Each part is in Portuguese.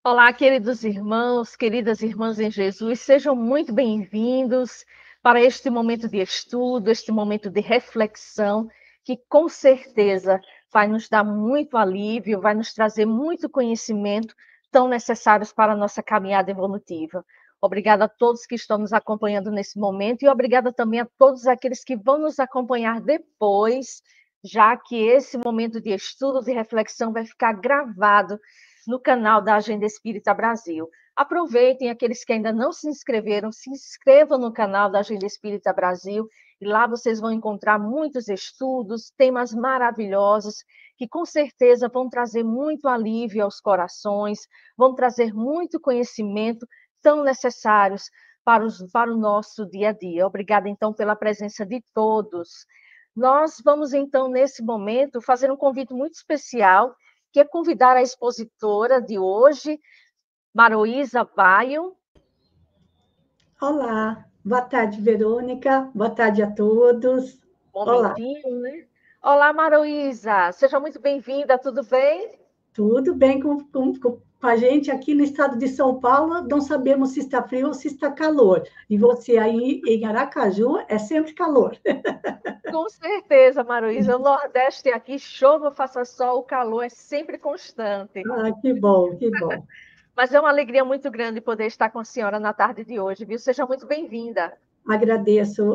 Olá, queridos irmãos, queridas irmãs em Jesus, sejam muito bem-vindos para este momento de estudo, este momento de reflexão, que com certeza vai nos dar muito alívio, vai nos trazer muito conhecimento tão necessários para a nossa caminhada evolutiva. Obrigada a todos que estão nos acompanhando nesse momento e obrigada também a todos aqueles que vão nos acompanhar depois, já que esse momento de estudo, de reflexão vai ficar gravado no canal da Agenda Espírita Brasil. Aproveitem, aqueles que ainda não se inscreveram, se inscrevam no canal da Agenda Espírita Brasil, e lá vocês vão encontrar muitos estudos, temas maravilhosos, que com certeza vão trazer muito alívio aos corações, vão trazer muito conhecimento tão necessários para o nosso dia a dia. Obrigada, então, pela presença de todos. Nós vamos, então, nesse momento, fazer um convite muito especial, que é convidar a expositora de hoje, Maroísa Baio. Olá, boa tarde, Verônica, boa tarde a todos. Momentinho, né? Olá, Maroísa, seja muito bem-vinda, tudo bem? Tudo bem com a gente aqui no estado de São Paulo, não sabemos se está frio ou se está calor. E você aí em Aracaju é sempre calor. Com certeza, Maroísa, o Nordeste aqui, chova, faça sol, o calor é sempre constante. Ah, que bom, que bom. Mas é uma alegria muito grande poder estar com a senhora na tarde de hoje, viu? Seja muito bem-vinda. Agradeço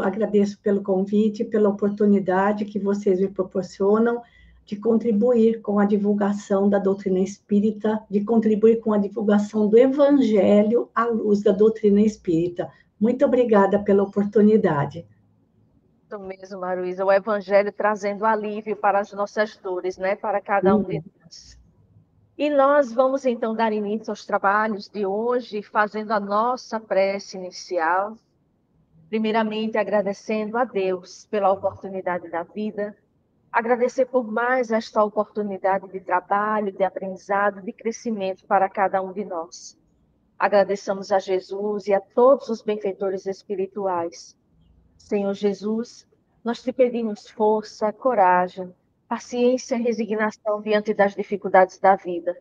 pelo convite, pela oportunidade que vocês me proporcionam de contribuir com a divulgação da doutrina espírita, de contribuir com a divulgação do Evangelho à luz da doutrina espírita. Muito obrigada pela oportunidade. Isso mesmo, Maroísa, o Evangelho trazendo alívio para as nossas dores, né? Para cada um de nós. E nós vamos então dar início aos trabalhos de hoje, fazendo a nossa prece inicial. Primeiramente, agradecendo a Deus pela oportunidade da vida, agradecer por mais esta oportunidade de trabalho, de aprendizado, de crescimento para cada um de nós. Agradeçamos a Jesus e a todos os benfeitores espirituais. Senhor Jesus, nós te pedimos força, coragem, paciência e resignação diante das dificuldades da vida.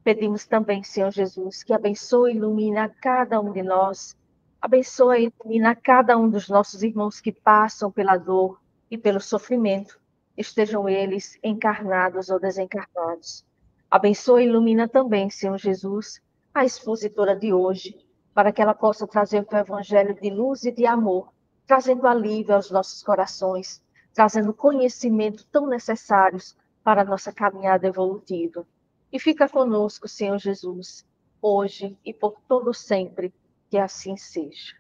Pedimos também, Senhor Jesus, que abençoe e ilumine a cada um de nós, abençoe e ilumine a cada um dos nossos irmãos que passam pela dor e pelo sofrimento, estejam eles encarnados ou desencarnados. Abençoe e ilumina também, Senhor Jesus, a expositora de hoje, para que ela possa trazer o teu evangelho de luz e de amor, trazendo alívio aos nossos corações, trazendo conhecimento tão necessários para a nossa caminhada evolutiva. E fica conosco, Senhor Jesus, hoje e por todo sempre, que assim seja.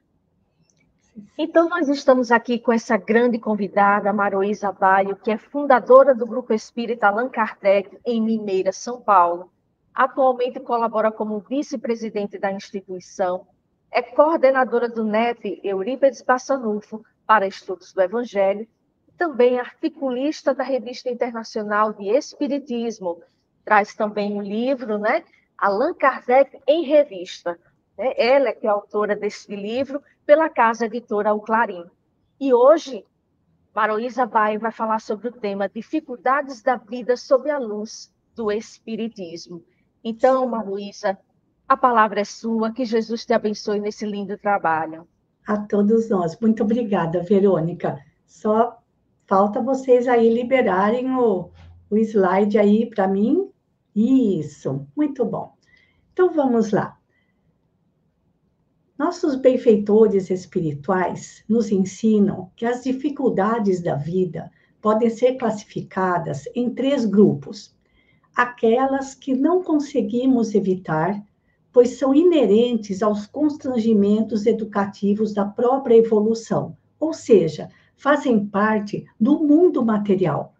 Então, nós estamos aqui com essa grande convidada, Maroísa Baio, que é fundadora do Grupo Espírita Allan Kardec, em Limeira, São Paulo. Atualmente colabora como vice-presidente da instituição, é coordenadora do NEP Eurípides Bassanufo para estudos do Evangelho, e também articulista da Revista Internacional de Espiritismo. Traz também um livro, né? Allan Kardec em Revista. Ela é que é autora desse livro, pela casa editora O Clarim. E hoje, Maroísa vai falar sobre o tema Dificuldades da Vida sob a Luz do Espiritismo. Então, Maroísa, a palavra é sua, que Jesus te abençoe nesse lindo trabalho. A todos nós. Muito obrigada, Verônica. Só falta vocês aí liberarem o slide aí para mim. Isso, muito bom. Então vamos lá. Nossos benfeitores espirituais nos ensinam que as dificuldades da vida podem ser classificadas em 3 grupos. Aquelas que não conseguimos evitar, pois são inerentes aos constrangimentos educativos da própria evolução, ou seja, fazem parte do mundo material.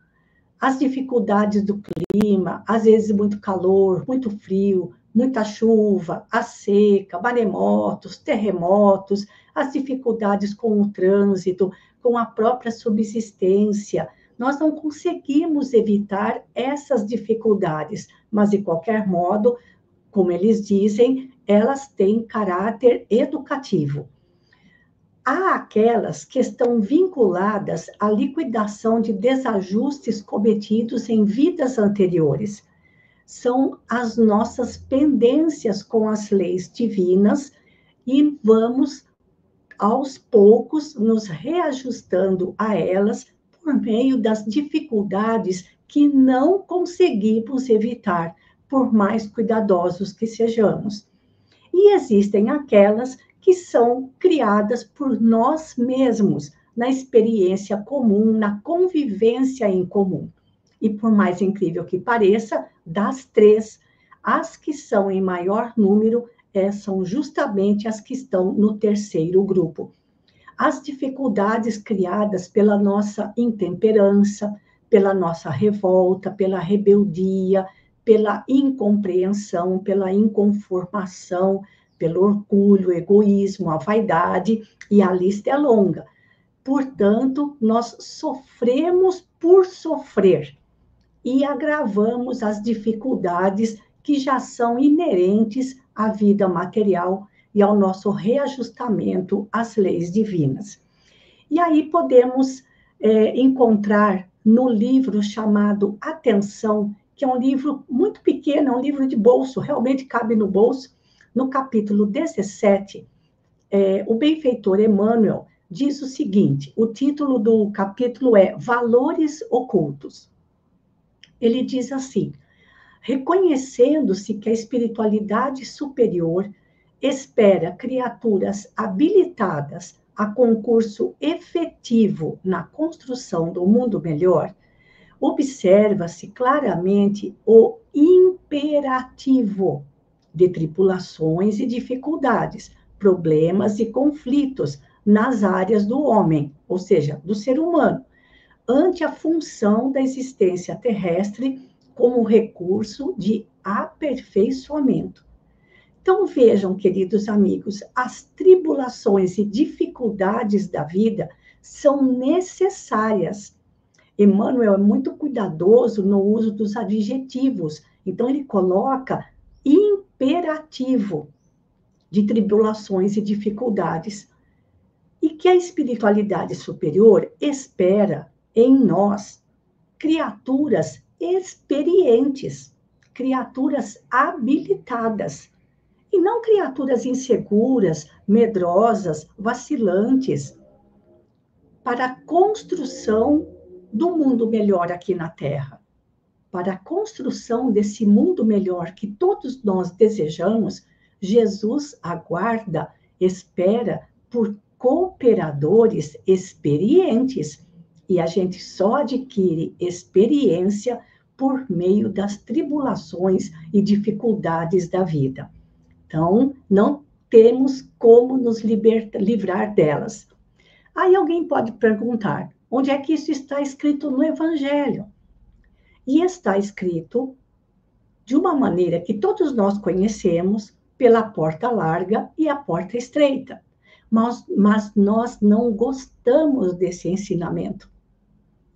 As dificuldades do clima, às vezes muito calor, muito frio, muita chuva, a seca, maremotos, terremotos, as dificuldades com o trânsito, com a própria subsistência. Nós não conseguimos evitar essas dificuldades, mas, de qualquer modo, como eles dizem, elas têm caráter educativo. Há aquelas que estão vinculadas à liquidação de desajustes cometidos em vidas anteriores. são as nossas pendências com as leis divinas e vamos, aos poucos, nos reajustando a elas por meio das dificuldades que não conseguimos evitar, por mais cuidadosos que sejamos. E existem aquelas que são criadas por nós mesmos, na experiência comum, na convivência em comum. E por mais incrível que pareça, das três, as que são em maior número são justamente as que estão no terceiro grupo. As dificuldades criadas pela nossa intemperança, pela nossa revolta, pela rebeldia, pela incompreensão, pela inconformação, pelo orgulho, egoísmo, a vaidade, e a lista é longa. Portanto, nós sofremos por sofrer e agravamos as dificuldades que já são inerentes à vida material e ao nosso reajustamento às leis divinas. E aí podemos encontrar no livro chamado Atenção, que é um livro muito pequeno, é um livro de bolso, realmente cabe no bolso, no capítulo 17, o benfeitor Emmanuel diz o seguinte, o título do capítulo é Valores Ocultos. Ele diz assim, reconhecendo-se que a espiritualidade superior espera criaturas habilitadas a concurso efetivo na construção do mundo melhor, observa-se claramente o imperativo de tribulações e dificuldades, problemas e conflitos nas áreas do homem, ou seja, do ser humano, ante a função da existência terrestre como recurso de aperfeiçoamento. Então, vejam, queridos amigos, as tribulações e dificuldades da vida são necessárias. Emmanuel é muito cuidadoso no uso dos adjetivos, então ele coloca imperativo de tribulações e dificuldades. E que a espiritualidade superior espera em nós criaturas experientes, criaturas habilitadas, e não criaturas inseguras, medrosas, vacilantes, para a construção do mundo melhor aqui na Terra. Para a construção desse mundo melhor que todos nós desejamos, Jesus aguarda, espera por cooperadores experientes, e a gente só adquire experiência por meio das tribulações e dificuldades da vida. Então, não temos como nos livrar delas. Aí alguém pode perguntar, onde é que isso está escrito no Evangelho? E está escrito de uma maneira que todos nós conhecemos, pela porta larga e a porta estreita. Mas nós não gostamos desse ensinamento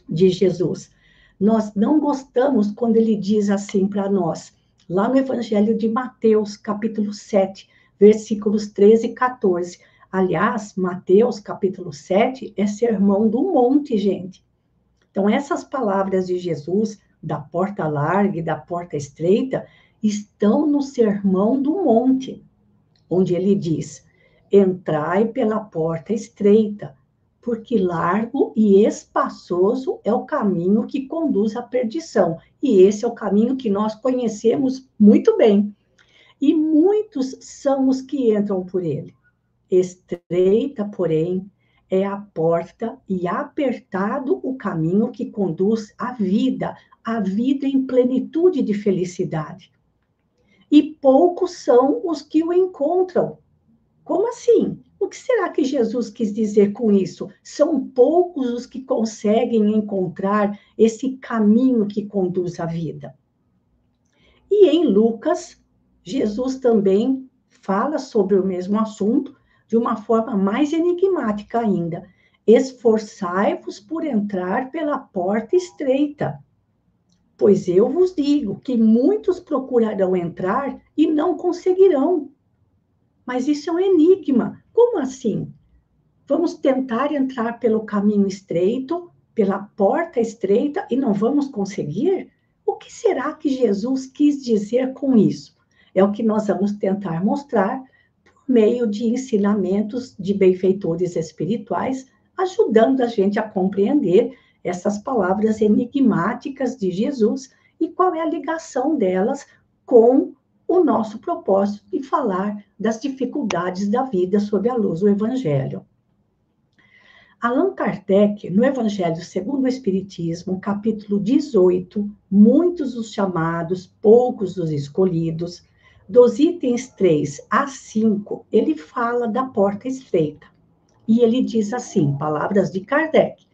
de Jesus. Nós não gostamos quando ele diz assim para nós, lá no Evangelho de Mateus, capítulo 7, versículos 13 e 14. Aliás, Mateus, capítulo 7, é sermão do monte, gente. Então, essas palavras de Jesus, da porta larga e da porta estreita, estão no sermão do monte, onde ele diz, entrai pela porta estreita, porque largo e espaçoso é o caminho que conduz à perdição. E esse é o caminho que nós conhecemos muito bem. E muitos são os que entram por ele. Estreita, porém, é a porta e apertado o caminho que conduz à vida em plenitude de felicidade. E poucos são os que o encontram. Como assim? O que será que Jesus quis dizer com isso? São poucos os que conseguem encontrar esse caminho que conduz à vida. E em Lucas, Jesus também fala sobre o mesmo assunto de uma forma mais enigmática ainda. Esforçai-vos por entrar pela porta estreita, pois eu vos digo que muitos procurarão entrar e não conseguirão. Mas isso é um enigma. Como assim? Vamos tentar entrar pelo caminho estreito, pela porta estreita, e não vamos conseguir? O que será que Jesus quis dizer com isso? É o que nós vamos tentar mostrar por meio de ensinamentos de benfeitores espirituais, ajudando a gente a compreender essas palavras enigmáticas de Jesus e qual é a ligação delas com o nosso propósito de falar das dificuldades da vida sob a luz do Evangelho. Allan Kardec, no Evangelho segundo o Espiritismo, capítulo 18, muitos os chamados, poucos os escolhidos, dos itens 3 a 5, ele fala da porta estreita. E ele diz assim, palavras de Kardec: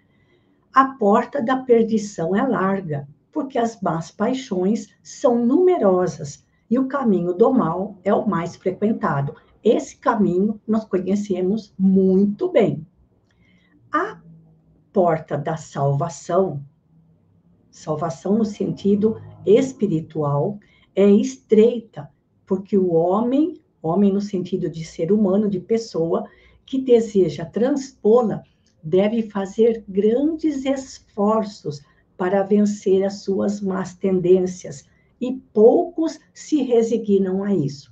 a porta da perdição é larga, porque as más paixões são numerosas e o caminho do mal é o mais frequentado. Esse caminho nós conhecemos muito bem. A porta da salvação, salvação no sentido espiritual, é estreita, porque o homem no sentido de ser humano, de pessoa, que deseja transpô-la, deve fazer grandes esforços para vencer as suas más tendências, e poucos se resignam a isso.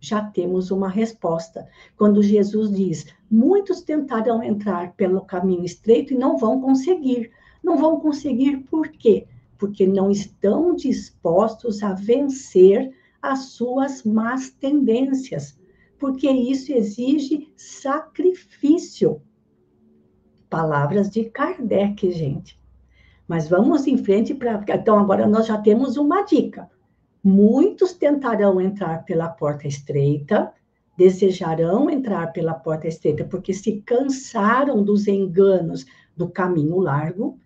Já temos uma resposta. Quando Jesus diz, muitos tentarão entrar pelo caminho estreito e não vão conseguir. Não vão conseguir por quê? Porque não estão dispostos a vencer as suas más tendências. Porque isso exige sacrifício. Palavras de Kardec, gente. Mas vamos em frente para... Então, agora nós já temos uma dica. Muitos tentarão entrar pela porta estreita, desejarão entrar pela porta estreita, porque se cansaram dos enganos do caminho largo,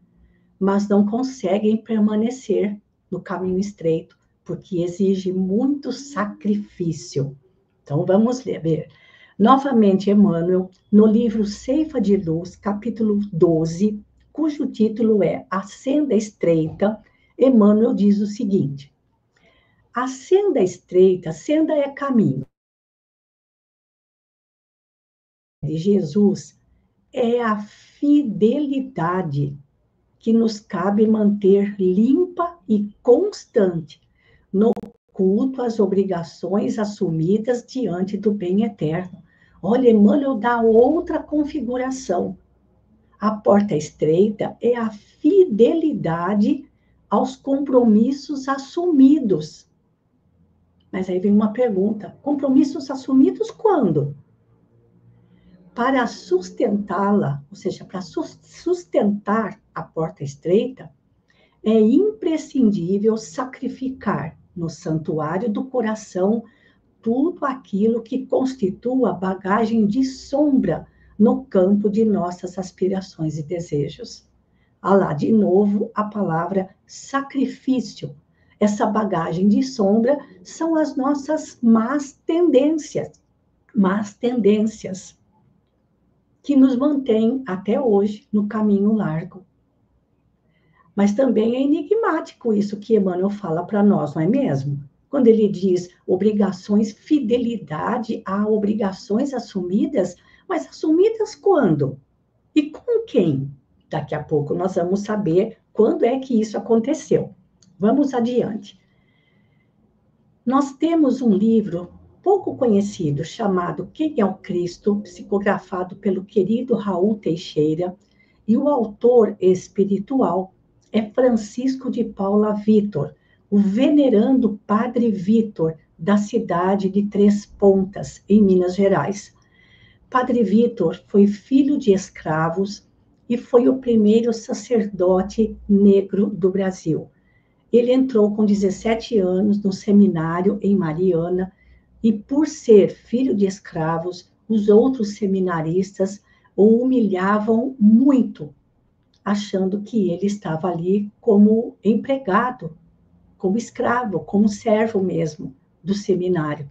mas não conseguem permanecer no caminho estreito, porque exige muito sacrifício. Então, vamos ver. Novamente, Emmanuel, no livro Ceifa de Luz, capítulo 12, cujo título é A Senda Estreita, Emmanuel diz o seguinte: a senda estreita, senda é caminho de Jesus, é a fidelidade que nos cabe manter limpa e constante no culto às obrigações assumidas diante do bem eterno. Olha, Emmanuel dá outra configuração. A porta estreita é a fidelidade aos compromissos assumidos. Mas aí vem uma pergunta: compromissos assumidos quando? Para sustentá-la, ou seja, para sustentar a porta estreita, é imprescindível sacrificar no santuário do coração tudo aquilo que constitua bagagem de sombra no campo de nossas aspirações e desejos. Há lá de novo a palavra sacrifício. Essa bagagem de sombra são as nossas más tendências que nos mantêm até hoje no caminho largo. Mas também é enigmático isso que Emmanuel fala para nós, não é mesmo? Quando ele diz obrigações, fidelidade a obrigações assumidas, mas assumidas quando? E com quem? Daqui a pouco nós vamos saber quando é que isso aconteceu. Vamos adiante. Nós temos um livro pouco conhecido chamado Quem é o Cristo, psicografado pelo querido Raul Teixeira, e o autor espiritual é Francisco de Paula Vitor, o venerando Padre Vitor, da cidade de Três Pontas, em Minas Gerais. Padre Vitor foi filho de escravos e foi o primeiro sacerdote negro do Brasil. Ele entrou com 17 anos no seminário em Mariana e, por ser filho de escravos, os outros seminaristas o humilhavam muito, achando que ele estava ali como empregado, como escravo, como servo mesmo do seminário.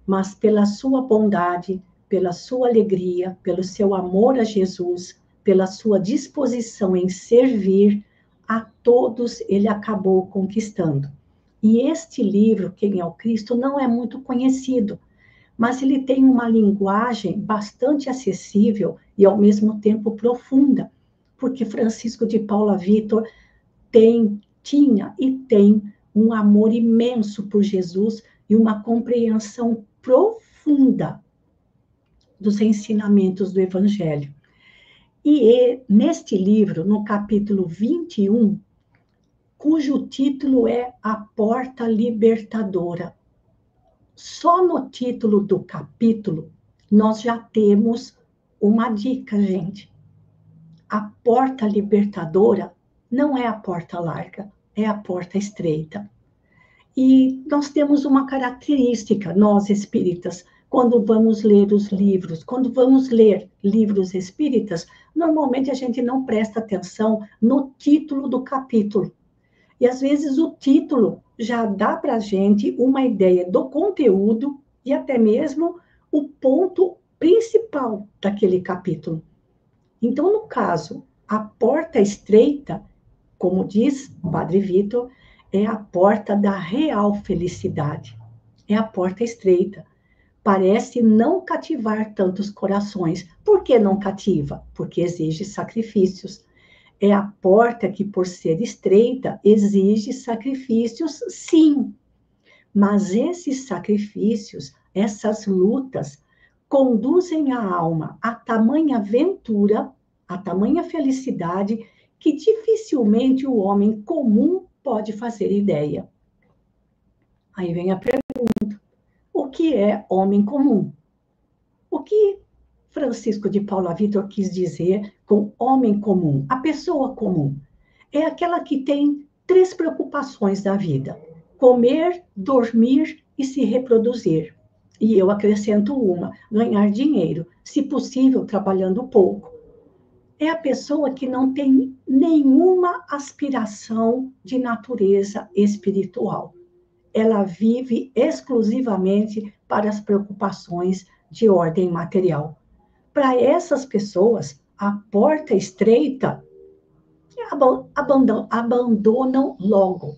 Mas pela sua bondade, pela sua alegria, pelo seu amor a Jesus, pela sua disposição em servir, a todos ele acabou conquistando. E este livro, Quem é o Cristo, não é muito conhecido, mas ele tem uma linguagem bastante acessível e, ao mesmo tempo, profunda, porque Francisco de Paula Vitor tem tinha e tem um amor imenso por Jesus e uma compreensão profunda dos ensinamentos do Evangelho. E neste livro, no capítulo 21, cujo título é A Porta Libertadora, só no título do capítulo, nós já temos uma dica, gente. A porta libertadora não é a porta larga, é a porta estreita. E nós temos uma característica, nós espíritas, quando vamos ler os livros, quando vamos ler livros espíritas, normalmente a gente não presta atenção no título do capítulo. E às vezes o título já dá para a gente uma ideia do conteúdo e até mesmo o ponto principal daquele capítulo. Então, no caso, a porta estreita, como diz o Padre Vitor, é a porta da real felicidade. É a porta estreita. Parece não cativar tantos corações. Por que não cativa? Porque exige sacrifícios. É a porta que, por ser estreita, exige sacrifícios, sim. Mas esses sacrifícios, essas lutas, conduzem a alma a tamanha ventura, a tamanha felicidade, que dificilmente o homem comum pode fazer ideia. Aí vem a pergunta: o que é homem comum? O que Francisco de Paula Vitor quis dizer com homem comum? A pessoa comum é aquela que tem 3 preocupações da vida: comer, dormir e se reproduzir. E eu acrescento uma: ganhar dinheiro, se possível, trabalhando pouco. É a pessoa que não tem nenhuma aspiração de natureza espiritual. Ela vive exclusivamente para as preocupações de ordem material. Para essas pessoas, a porta estreita abandonam logo,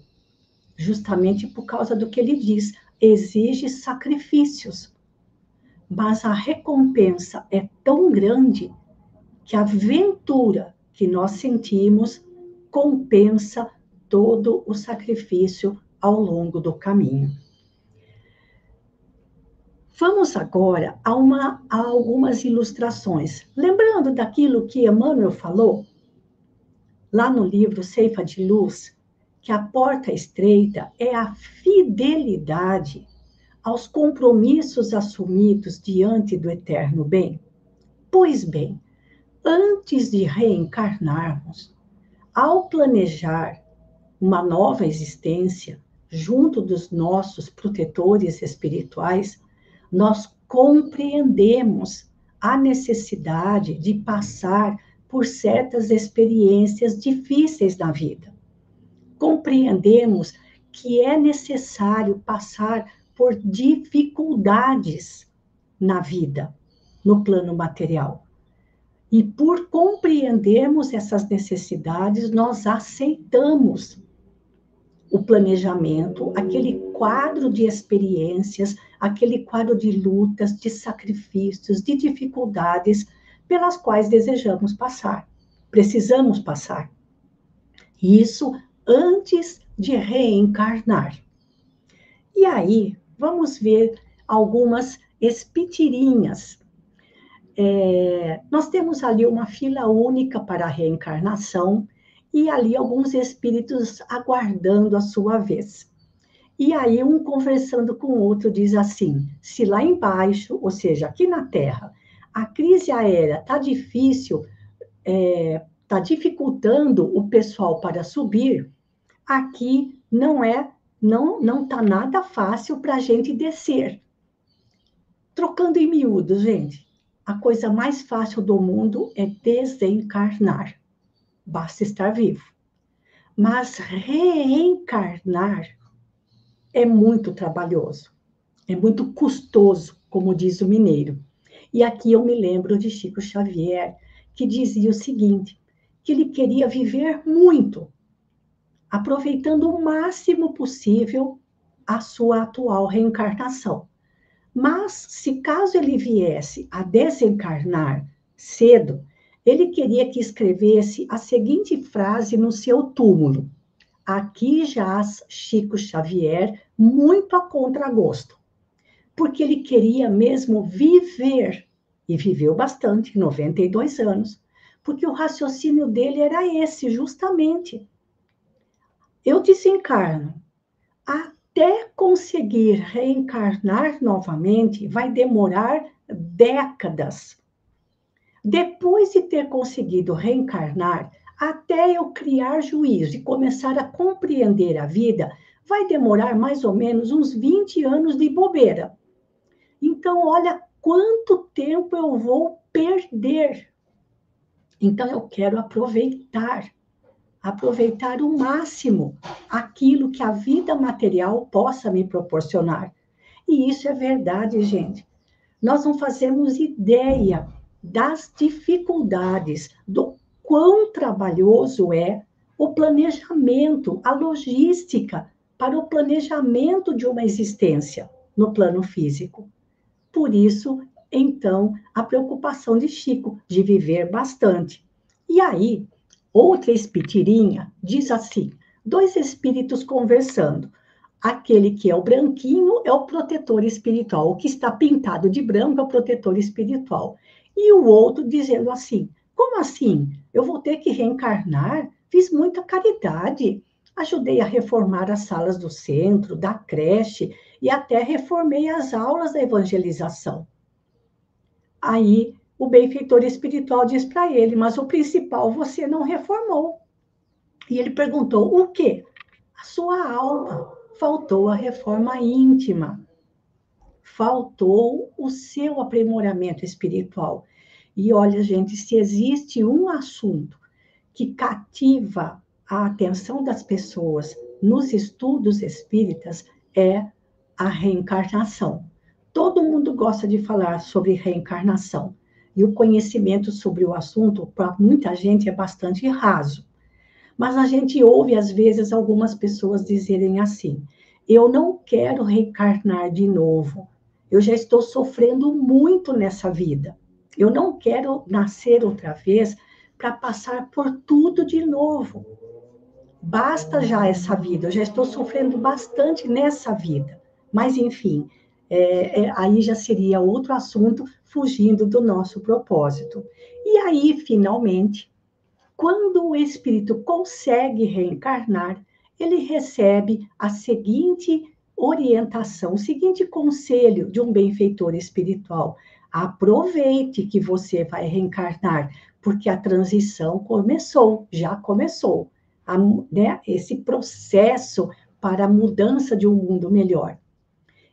justamente por causa do que ele diz, exige sacrifícios. Mas a recompensa é tão grande que a ventura que nós sentimos compensa todo o sacrifício ao longo do caminho. Vamos agora a algumas ilustrações. Lembrando daquilo que Emmanuel falou, lá no livro Ceifa de Luz, que a porta estreita é a fidelidade aos compromissos assumidos diante do eterno bem. Pois bem, antes de reencarnarmos, ao planejar uma nova existência junto dos nossos protetores espirituais, nós compreendemos a necessidade de passar por certas experiências difíceis na vida. Compreendemos que é necessário passar por dificuldades na vida, no plano material. E por compreendermos essas necessidades, nós aceitamos o planejamento, aquele quadro de experiências, aquele quadro de lutas, de sacrifícios, de dificuldades pelas quais desejamos passar, precisamos passar. Isso antes de reencarnar. E aí, vamos ver algumas espitirinhas. Nós temos ali uma fila única para a reencarnação e ali alguns espíritos aguardando a sua vez. E aí um conversando com o outro diz assim: se lá embaixo, ou seja, aqui na Terra, a crise aérea está difícil, está dificultando o pessoal para subir, aqui não está nada fácil para a gente descer. Trocando em miúdos, gente, a coisa mais fácil do mundo é desencarnar. Basta estar vivo. Mas reencarnar é muito trabalhoso, é muito custoso, como diz o mineiro. E aqui eu me lembro de Chico Xavier, que dizia o seguinte, que ele queria viver muito, aproveitando o máximo possível a sua atual reencarnação. Mas, se caso ele viesse a desencarnar cedo, ele queria que escrevesse a seguinte frase no seu túmulo: aqui jaz Chico Xavier muito a contragosto, porque ele queria mesmo viver, e viveu bastante, 92 anos, porque o raciocínio dele era esse, justamente. Eu desencarno, até conseguir reencarnar novamente, vai demorar décadas. Depois de ter conseguido reencarnar, até eu criar juízo e começar a compreender a vida, vai demorar mais ou menos uns 20 anos de bobeira. Então, olha quanto tempo eu vou perder. Então, eu quero aproveitar o máximo aquilo que a vida material possa me proporcionar. E isso é verdade, gente. Nós não fazemos ideia das dificuldades, do quão trabalhoso é o planejamento, a logística para o planejamento de uma existência no plano físico. Por isso, então, a preocupação de Chico de viver bastante. E aí, outra espitirinha diz assim: dois espíritos conversando. Aquele que é o branquinho é o protetor espiritual. O que está pintado de branco é o protetor espiritual. E o outro dizendo assim: como assim? Eu vou ter que reencarnar? Fiz muita caridade. Ajudei a reformar as salas do centro, da creche, e até reformei as aulas da evangelização. Aí o benfeitor espiritual diz para ele: mas o principal você não reformou. E ele perguntou: o quê? A sua alma. Faltou a reforma íntima. Faltou o seu aprimoramento espiritual. E olha, gente, se existe um assunto que cativa a atenção das pessoas nos estudos espíritas, é a reencarnação. Todo mundo gosta de falar sobre reencarnação. E o conhecimento sobre o assunto, para muita gente, é bastante raso. Mas a gente ouve, às vezes, algumas pessoas dizerem assim: eu não quero reencarnar de novo. Eu já estou sofrendo muito nessa vida. Eu não quero nascer outra vez para passar por tudo de novo. Basta já essa vida. Eu já estou sofrendo bastante nessa vida. Mas, enfim, aí já seria outro assunto, fugindo do nosso propósito. E aí, finalmente, quando o espírito consegue reencarnar, ele recebe a seguinte orientação, o seguinte conselho de um benfeitor espiritual: aproveite que você vai reencarnar, porque a transição começou, já começou, né, esse processo para a mudança de um mundo melhor.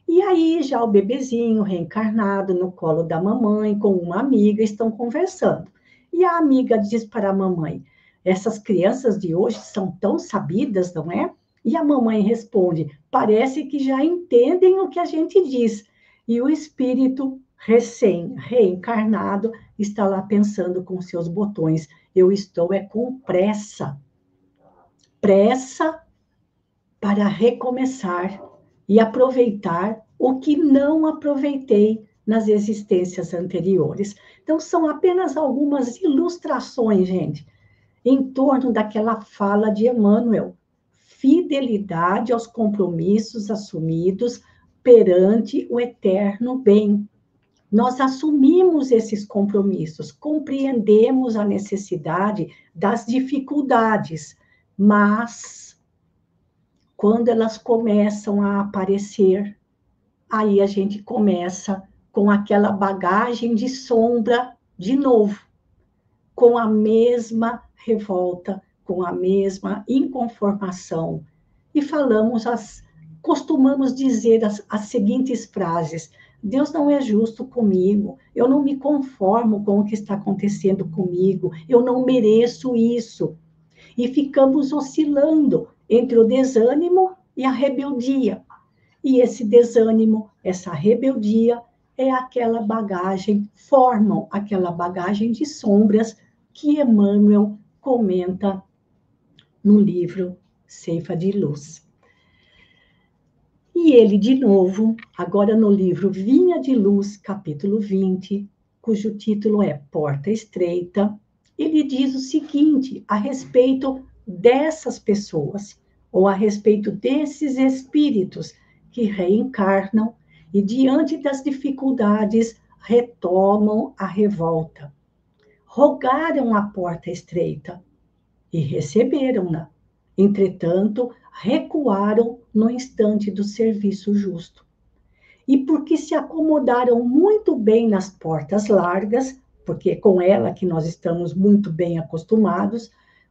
E aí já o bebezinho reencarnado no colo da mamãe, com uma amiga, estão conversando. E a amiga diz para a mamãe: essas crianças de hoje são tão sabidas, não é? E a mamãe responde: parece que já entendem o que a gente diz. E o espírito recém-reencarnado está lá pensando com seus botões: eu estou com pressa. Pressa para recomeçar e aproveitar o que não aproveitei nas existências anteriores. Então, são apenas algumas ilustrações, gente, em torno daquela fala de Emmanuel: fidelidade aos compromissos assumidos perante o eterno bem. Nós assumimos esses compromissos, compreendemos a necessidade das dificuldades, mas quando elas começam a aparecer, aí a gente começa com aquela bagagem de sombra de novo, com a mesma revolta, com a mesma inconformação. E costumamos dizer as seguintes frases: Deus não é justo comigo, eu não me conformo com o que está acontecendo comigo, eu não mereço isso. E ficamos oscilando entre o desânimo e a rebeldia. E esse desânimo, essa rebeldia, é aquela bagagem, formam aquela bagagem de sombras que Emmanuel comenta no livro Ceifa de Luz. E ele, de novo, agora no livro Vinha de Luz, capítulo 20, cujo título é Porta Estreita, ele diz o seguinte a respeito dessas pessoas. ou a respeito desses espíritos que reencarnam e, diante das dificuldades, retomam a revolta. Rogaram a porta estreita e receberam-na. Entretanto, recuaram no instante do serviço justo. E porque se acomodaram muito bem nas portas largas, porque é com ela que nós estamos muito bem acostumados,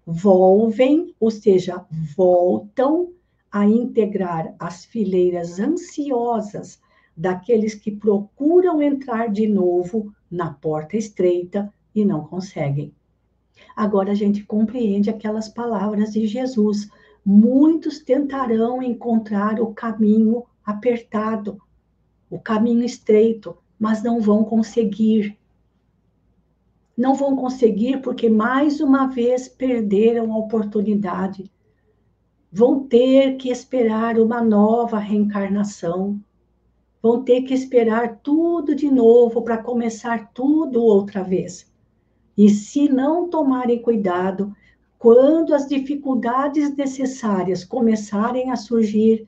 volvem, ou seja, voltam a integrar as fileiras ansiosas daqueles que procuram entrar de novo na porta estreita e não conseguem. Agora a gente compreende aquelas palavras de Jesus. Muitos tentarão encontrar o caminho apertado, o caminho estreito, mas não vão conseguir. Não vão conseguir porque, mais uma vez, perderam a oportunidade. Vão ter que esperar uma nova reencarnação. Vão ter que esperar tudo de novo para começar tudo outra vez. E se não tomarem cuidado, quando as dificuldades necessárias começarem a surgir,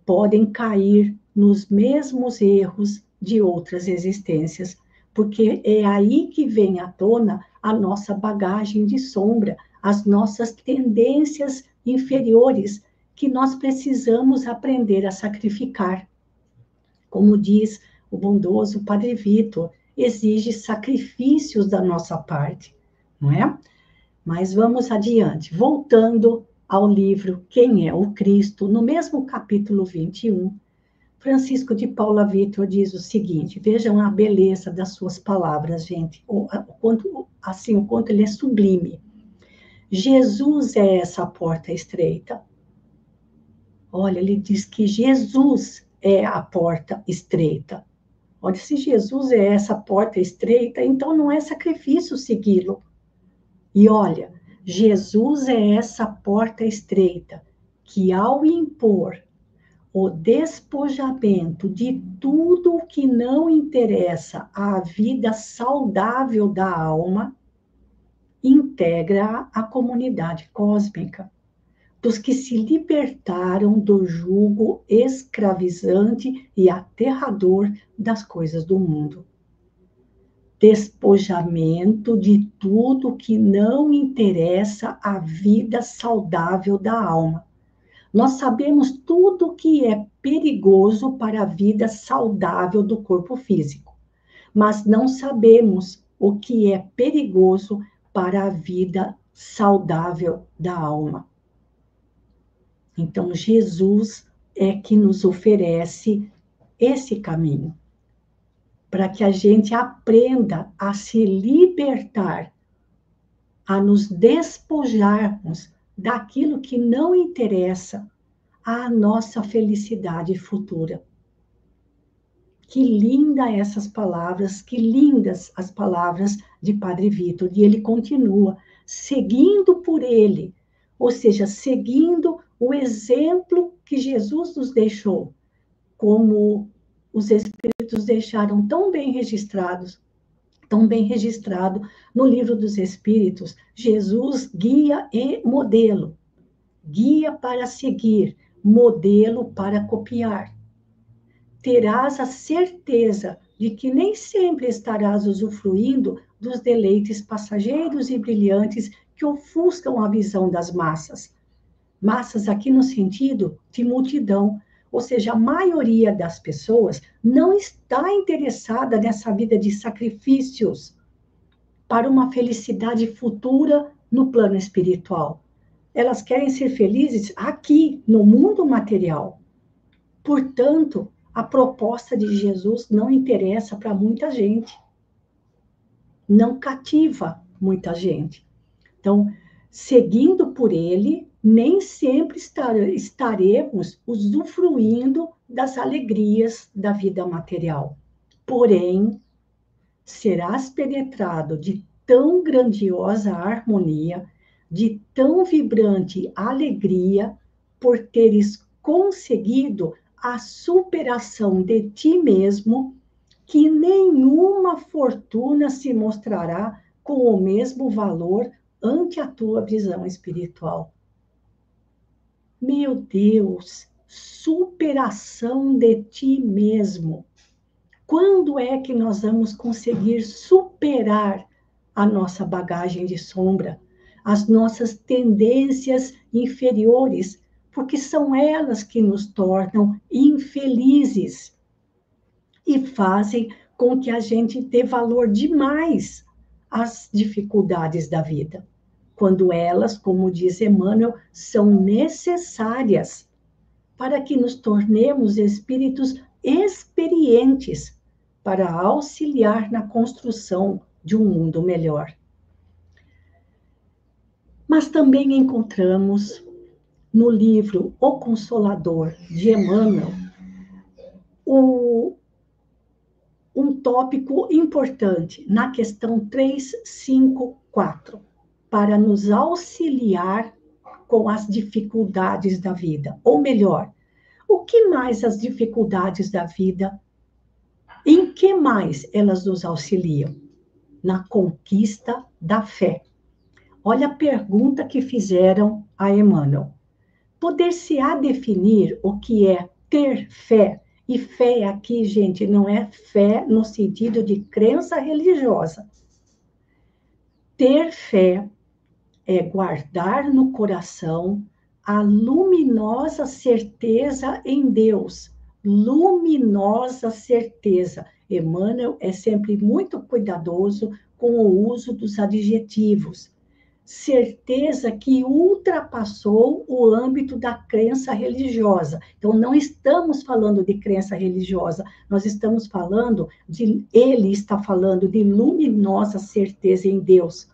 podem cair nos mesmos erros de outras existências, porque é aí que vem à tona a nossa bagagem de sombra, as nossas tendências inferiores, que nós precisamos aprender a sacrificar. Como diz o bondoso Padre Vitor, exige sacrifícios da nossa parte, não é? Mas vamos adiante. Voltando ao livro Quem é o Cristo, no mesmo capítulo 21, Francisco de Paula Vitor diz o seguinte, vejam a beleza das suas palavras, gente, o quanto ele é sublime. Jesus é essa porta estreita. Olha, ele diz que Jesus é a porta estreita. Olha, se Jesus é essa porta estreita, então não é sacrifício segui-lo. E olha, Jesus é essa porta estreita que, ao impor o despojamento de tudo o que não interessa à vida saudável da alma, integra a comunidade cósmica, dos que se libertaram do jugo escravizante e aterrador das coisas do mundo. Despojamento de tudo que não interessa à vida saudável da alma. Nós sabemos tudo que é perigoso para a vida saudável do corpo físico, mas não sabemos o que é perigoso para a vida saudável da alma. Então, Jesus é que nos oferece esse caminho, para que a gente aprenda a se libertar, a nos despojarmos daquilo que não interessa à nossa felicidade futura. Que linda essas palavras, que lindas as palavras de Padre Vitor. E ele continua, seguindo por ele, ou seja, seguindo o exemplo que Jesus nos deixou, como os Espíritos deixaram tão bem registrado no Livro dos Espíritos, Jesus, guia e modelo. Guia para seguir, modelo para copiar. Terás a certeza de que nem sempre estarás usufruindo dos deleites passageiros e brilhantes que ofuscam a visão das massas. Massas aqui no sentido de multidão, ou seja, a maioria das pessoas não está interessada nessa vida de sacrifícios para uma felicidade futura no plano espiritual. Elas querem ser felizes aqui, no mundo material. Portanto, a proposta de Jesus não interessa para muita gente. Não cativa muita gente. Então, seguindo por ele, nem sempre estaremos usufruindo das alegrias da vida material. Porém, serás penetrado de tão grandiosa harmonia, de tão vibrante alegria, por teres conseguido a superação de ti mesmo, que nenhuma fortuna se mostrará com o mesmo valor ante a tua visão espiritual. Meu Deus, superação de ti mesmo. Quando é que nós vamos conseguir superar a nossa bagagem de sombra, as nossas tendências inferiores, porque são elas que nos tornam infelizes e fazem com que a gente dê valor demais às dificuldades da vida, quando elas, como diz Emmanuel, são necessárias para que nos tornemos espíritos experientes para auxiliar na construção de um mundo melhor. Mas também encontramos no livro O Consolador, de Emmanuel, um tópico importante na questão 354, para nos auxiliar com as dificuldades da vida. Ou melhor, o que mais as dificuldades da vida, em que mais elas nos auxiliam? Na conquista da fé. Olha a pergunta que fizeram a Emmanuel. Poder-se-á definir o que é ter fé? E fé aqui, gente, não é fé no sentido de crença religiosa. Ter fé é guardar no coração a luminosa certeza em Deus. Luminosa certeza. Emmanuel é sempre muito cuidadoso com o uso dos adjetivos. Certeza que ultrapassou o âmbito da crença religiosa. Então, não estamos falando de crença religiosa, nós estamos falando ele está falando de luminosa certeza em Deus,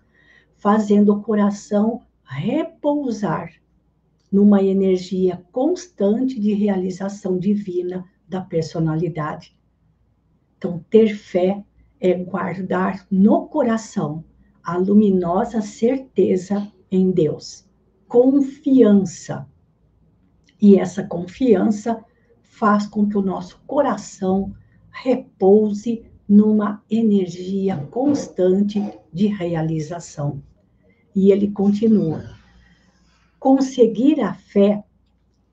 fazendo o coração repousar numa energia constante de realização divina da personalidade. Então, ter fé é guardar no coração a luminosa certeza em Deus. Confiança. E essa confiança faz com que o nosso coração repouse numa energia constante de realização. E ele continua. Conseguir a fé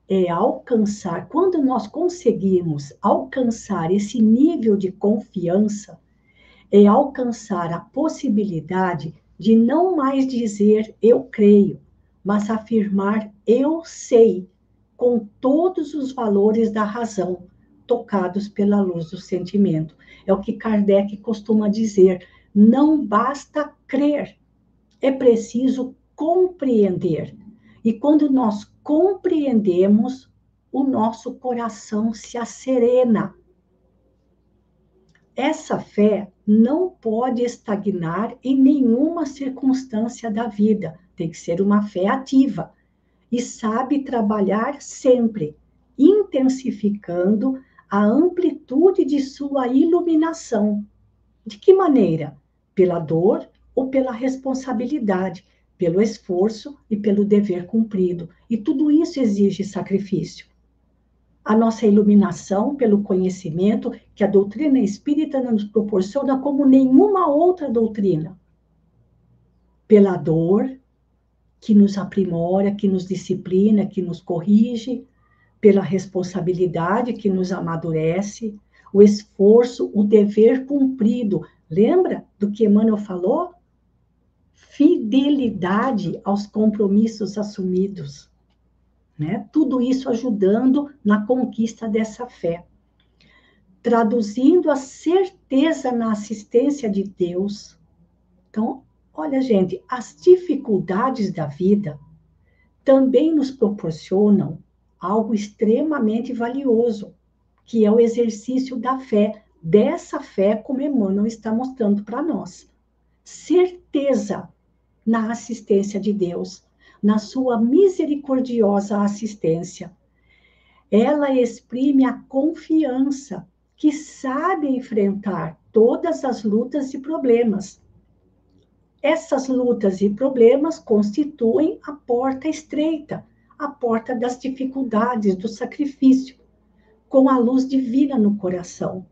é alcançar, quando nós conseguimos alcançar esse nível de confiança, é alcançar a possibilidade de não mais dizer eu creio, mas afirmar eu sei, com todos os valores da razão, tocados pela luz do sentimento. É o que Kardec costuma dizer, não basta crer, é preciso compreender. E quando nós compreendemos, o nosso coração se acerena. Essa fé não pode estagnar em nenhuma circunstância da vida. Tem que ser uma fé ativa. E sabe trabalhar sempre, intensificando a amplitude de sua iluminação. De que maneira? Pela dor ou pela responsabilidade, pelo esforço e pelo dever cumprido. E tudo isso exige sacrifício. A nossa iluminação pelo conhecimento que a doutrina espírita nos proporciona como nenhuma outra doutrina. Pela dor, que nos aprimora, que nos disciplina, que nos corrige, pela responsabilidade que nos amadurece, o esforço, o dever cumprido. Lembra do que Emmanuel falou? Fidelidade aos compromissos assumidos. Né? Tudo isso ajudando na conquista dessa fé. Traduzindo a certeza na assistência de Deus. Então, olha, gente, as dificuldades da vida também nos proporcionam algo extremamente valioso, que é o exercício da fé, dessa fé como Emmanuel está mostrando para nós. Certeza na assistência de Deus, na sua misericordiosa assistência. Ela exprime a confiança que sabe enfrentar todas as lutas e problemas. Essas lutas e problemas constituem a porta estreita, a porta das dificuldades, do sacrifício, com a luz divina no coração,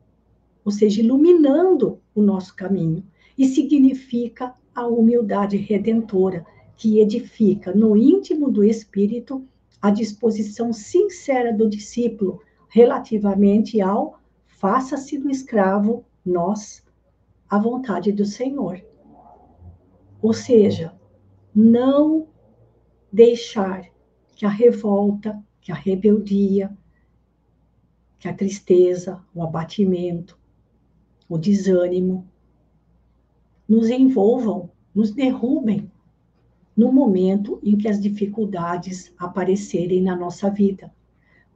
ou seja, iluminando o nosso caminho. E significa a humildade redentora, que edifica no íntimo do espírito a disposição sincera do discípulo relativamente ao faça-se do escravo nós, a vontade do Senhor. Ou seja, não deixar que a revolta, que a rebeldia, que a tristeza, o abatimento, o desânimo nos envolvam, nos derrubem no momento em que as dificuldades aparecerem na nossa vida.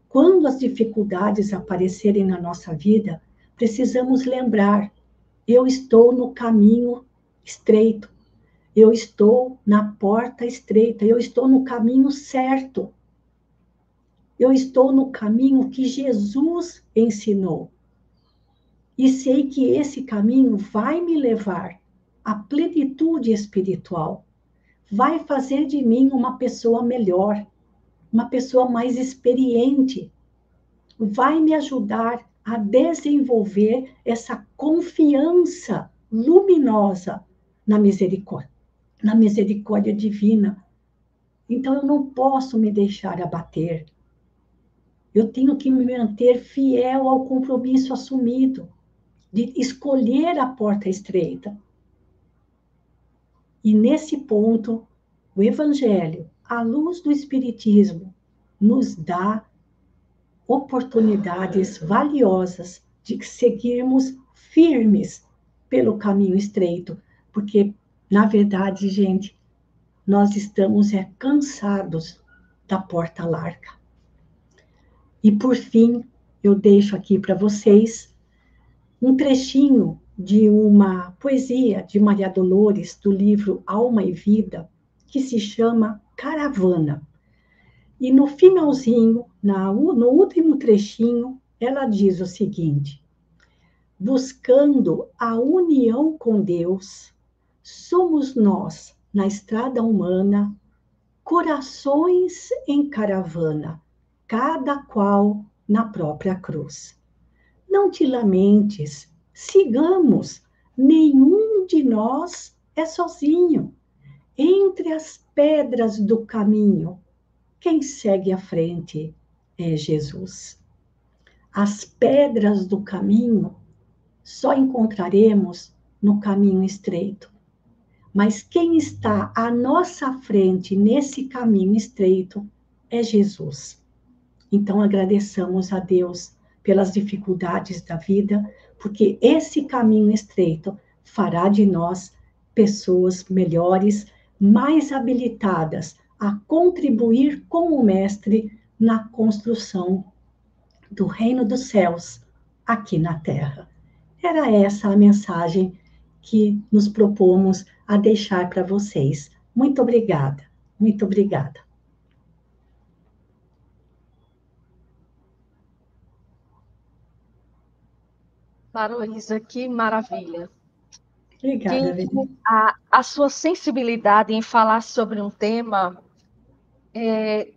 Quando as dificuldades aparecerem na nossa vida, precisamos lembrar: eu estou no caminho estreito, eu estou na porta estreita, eu estou no caminho certo, eu estou no caminho que Jesus ensinou. E sei que esse caminho vai me levar à plenitude espiritual, vai fazer de mim uma pessoa melhor, uma pessoa mais experiente, vai me ajudar a desenvolver essa confiança luminosa na misericórdia divina. Então eu não posso me deixar abater. Eu tenho que me manter fiel ao compromisso assumido de escolher a porta estreita. E nesse ponto, o Evangelho, à luz do Espiritismo, nos dá oportunidades valiosas de seguirmos firmes pelo caminho estreito, porque, na verdade, gente, nós estamos cansados da porta larga. E, por fim, eu deixo aqui para vocês um trechinho de uma poesia de Maria Dolores, do livro Alma e Vida, que se chama Caravana. E no finalzinho, no último trechinho, ela diz o seguinte: buscando a união com Deus, somos nós, na estrada humana, corações em caravana, cada qual na própria cruz. Não te lamentes, sigamos, nenhum de nós é sozinho. Entre as pedras do caminho, quem segue à frente é Jesus. As pedras do caminho só encontraremos no caminho estreito. Mas quem está à nossa frente nesse caminho estreito é Jesus. Então agradeçamos a Deus pelas dificuldades da vida, porque esse caminho estreito fará de nós pessoas melhores, mais habilitadas a contribuir com o Mestre na construção do reino dos céus aqui na Terra. Era essa a mensagem que nos propomos a deixar para vocês. Muito obrigada, muito obrigada. Maroísa, que maravilha. Obrigada, Verena. A sua sensibilidade em falar sobre um tema,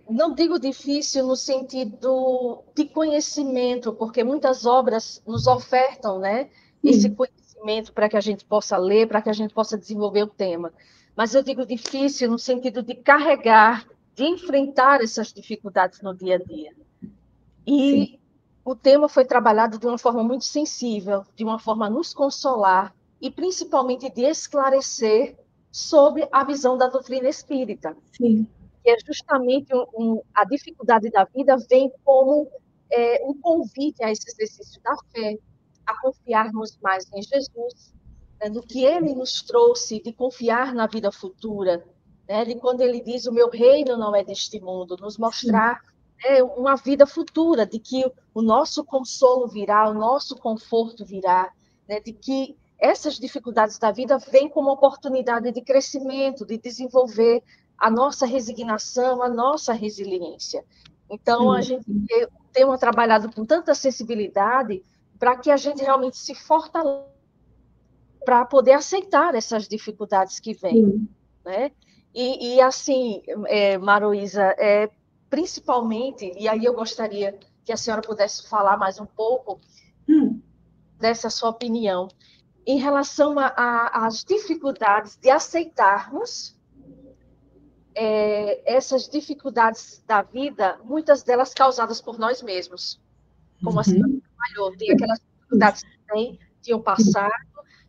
não digo difícil no sentido de conhecimento, porque muitas obras nos ofertam, né, esse conhecimento para que a gente possa ler, para que a gente possa desenvolver o tema. Mas eu digo difícil no sentido de carregar, de enfrentar essas dificuldades no dia a dia. E Sim. o tema foi trabalhado de uma forma muito sensível, de uma forma a nos consolar e principalmente de esclarecer sobre a visão da doutrina espírita. Sim. Que é justamente a dificuldade da vida vem como um convite a esse exercício da fé, a confiarmos mais em Jesus, né, no que Ele nos trouxe, de confiar na vida futura, né, de quando Ele diz: o meu reino não é deste mundo, nos mostrar uma vida futura, de que o nosso consolo virá, o nosso conforto virá, né, de que essas dificuldades da vida vêm como oportunidade de crescimento, de desenvolver a nossa resignação, a nossa resiliência. Então, a gente tem trabalhado com tanta sensibilidade para que a gente realmente se fortaleça para poder aceitar essas dificuldades que vêm, né? E assim, Maroísa, principalmente, e aí eu gostaria que a senhora pudesse falar mais um pouco dessa sua opinião, em relação às dificuldades de aceitarmos essas dificuldades da vida, muitas delas causadas por nós mesmos. Como a senhora trabalhou, tem aquelas dificuldades que tinham passado,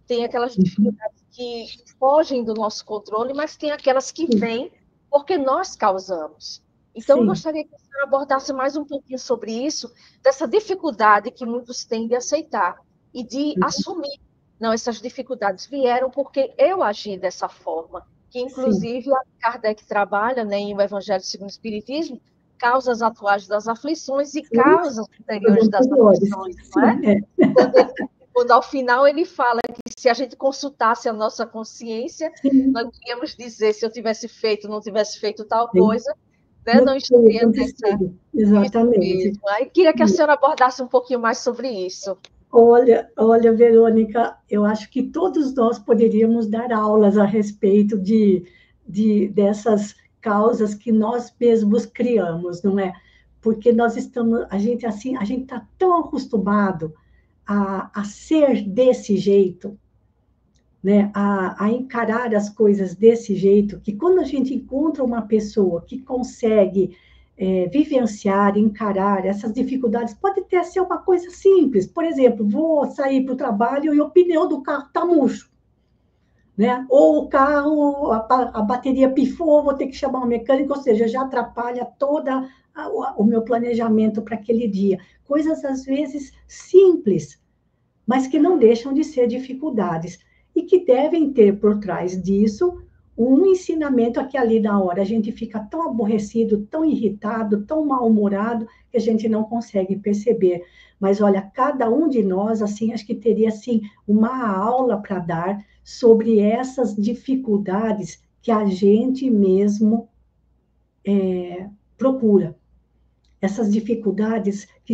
tem aquelas dificuldades que fogem do nosso controle, mas tem aquelas que vêm porque nós causamos. Então, eu gostaria que a senhora abordasse mais um pouquinho sobre isso, dessa dificuldade que muitos têm de aceitar e de assumir. Não, essas dificuldades vieram porque eu agi dessa forma, que inclusive a Kardec trabalha, né, em O Evangelho segundo o Espiritismo, causas atuais das aflições e causas anteriores das aflições, não é? Quando ao final ele fala que se a gente consultasse a nossa consciência, nós iríamos dizer se eu tivesse feito, não tivesse feito tal coisa, né? Não estaria nessa... Exatamente. Aí queria que a senhora abordasse um pouquinho mais sobre isso. Olha, Verônica, eu acho que todos nós poderíamos dar aulas a respeito dessas causas que nós mesmos criamos, não é? Porque nós estamos, a gente está tão acostumado a ser desse jeito, né? A encarar as coisas desse jeito, que quando a gente encontra uma pessoa que consegue vivenciar, encarar essas dificuldades, pode até ser uma coisa simples. Por exemplo, vou sair para o trabalho e o pneu do carro está murcho, né? Ou o carro, a bateria pifou, vou ter que chamar um mecânico, ou seja, já atrapalha todo o meu planejamento para aquele dia. Coisas, às vezes, simples, mas que não deixam de ser dificuldades e que devem ter por trás disso um ensinamento que ali na hora a gente fica tão aborrecido, tão irritado, tão mal-humorado, que a gente não consegue perceber. Mas olha, cada um de nós, assim, acho que teria, assim, uma aula para dar sobre essas dificuldades que a gente mesmo procura. Essas dificuldades que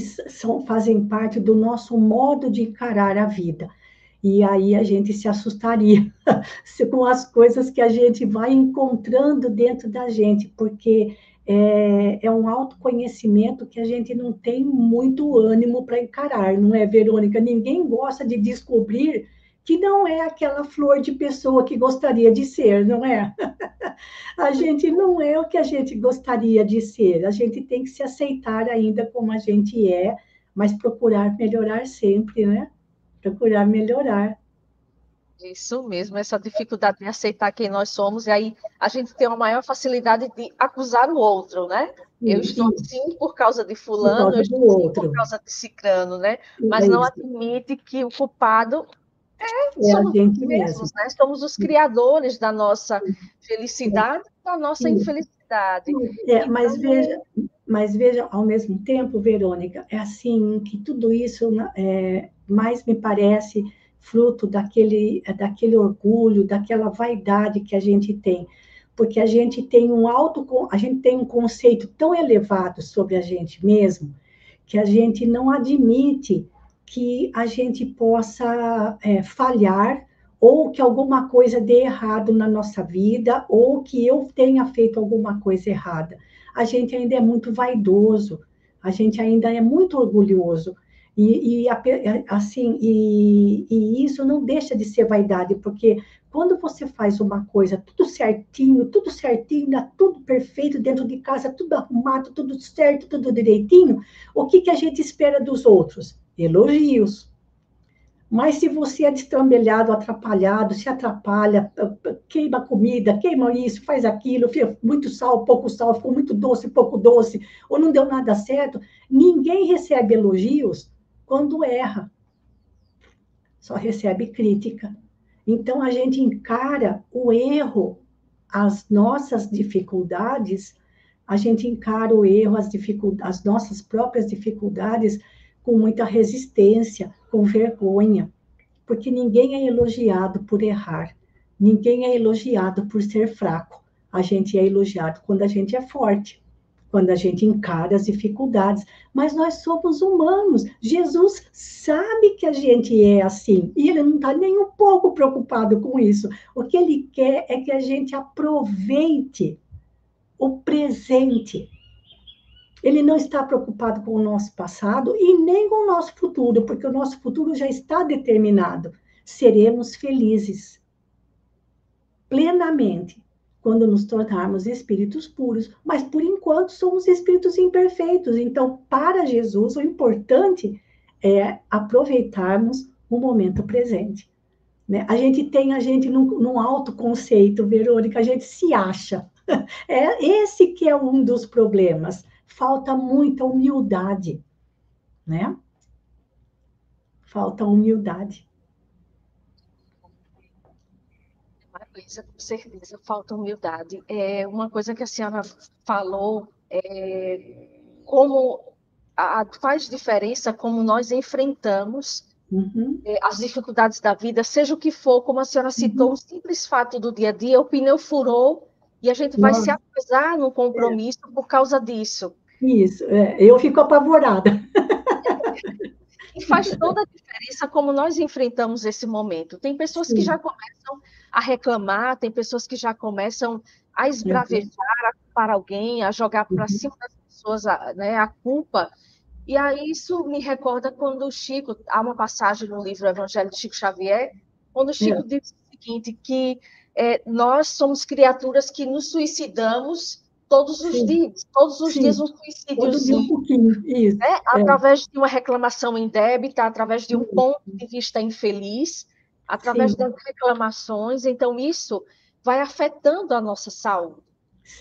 fazem parte do nosso modo de encarar a vida. E aí a gente se assustaria com as coisas que a gente vai encontrando dentro da gente, porque é um autoconhecimento que a gente não tem muito ânimo para encarar, não é, Verônica? Ninguém gosta de descobrir que não é aquela flor de pessoa que gostaria de ser, não é? A gente não é o que a gente gostaria de ser, a gente tem que se aceitar ainda como a gente é, mas procurar melhorar sempre, né? Procurar melhorar. Isso mesmo, essa dificuldade de aceitar quem nós somos, e aí a gente tem uma maior facilidade de acusar o outro, né? Eu estou assim por causa de fulano, eu estou assim por causa de cicrano, né? Mas não admite que o culpado somos a gente nós mesmo, né? Somos os criadores da nossa felicidade, da nossa infelicidade. Mas veja, ao mesmo tempo, Verônica, é assim que tudo isso mais me parece fruto daquele orgulho, daquela vaidade que a gente tem, porque a gente tem um conceito tão elevado sobre a gente mesmo que a gente não admite que a gente possa falhar ou que alguma coisa dê errado na nossa vida ou que eu tenha feito alguma coisa errada. A gente ainda é muito vaidoso, a gente ainda é muito orgulhoso. E isso não deixa de ser vaidade, porque quando você faz uma coisa tudo certinho, dá tudo perfeito dentro de casa, tudo arrumado, tudo certo, tudo direitinho, o que a gente espera dos outros? Elogios. Mas se você é destrambelhado, atrapalhado, se atrapalha, queima comida, queima isso, faz aquilo, muito sal, ficou muito doce, pouco doce, ou não deu nada certo, ninguém recebe elogios quando erra. Só recebe crítica. Então, a gente encara o erro, as nossas dificuldades, a gente encara o erro, as nossas próprias dificuldades com muita resistência, com vergonha, porque ninguém é elogiado por errar, ninguém é elogiado por ser fraco. A gente é elogiado quando a gente é forte, quando a gente encara as dificuldades, mas nós somos humanos. Jesus sabe que a gente é assim, e ele não está nem um pouco preocupado com isso. O que ele quer é que a gente aproveite o presente. Ele não está preocupado com o nosso passado e nem com o nosso futuro, porque o nosso futuro já está determinado. Seremos felizes, plenamente, quando nos tornarmos espíritos puros, mas por enquanto somos espíritos imperfeitos. Então, para Jesus, o importante é aproveitarmos o momento presente, né? A gente tem a gente num autoconceito, Verônica, a gente se acha. É esse que é um dos problemas. Falta muita humildade, né? Falta humildade. Marisa, com certeza, falta humildade. É uma coisa que a senhora falou, como faz diferença como nós enfrentamos Uhum, as dificuldades da vida, seja o que for, como a senhora citou, um uhum. simples fato do dia a dia, o pneu furou e a gente vai se Nossa, atrasar no compromisso por causa disso. isso, eu fico apavorada. E faz toda a diferença como nós enfrentamos esse momento. Tem pessoas que já Sim. começam a reclamar, tem pessoas que já começam a esbravejar, Uhum, a culpar alguém, a jogar para uhum, cima das pessoas né, a culpa. E aí isso me recorda quando o Chico, há uma passagem no livro Evangelho de Chico Xavier, quando o Chico é, diz o seguinte, que nós somos criaturas que nos suicidamos sim, todos os dias sim. um Todo dia um suicídiozinho, pouquinho, isso. né? É, Através de uma reclamação indébita, através de um ponto isso, de vista infeliz, através sim, das reclamações. Então, isso vai afetando a nossa saúde.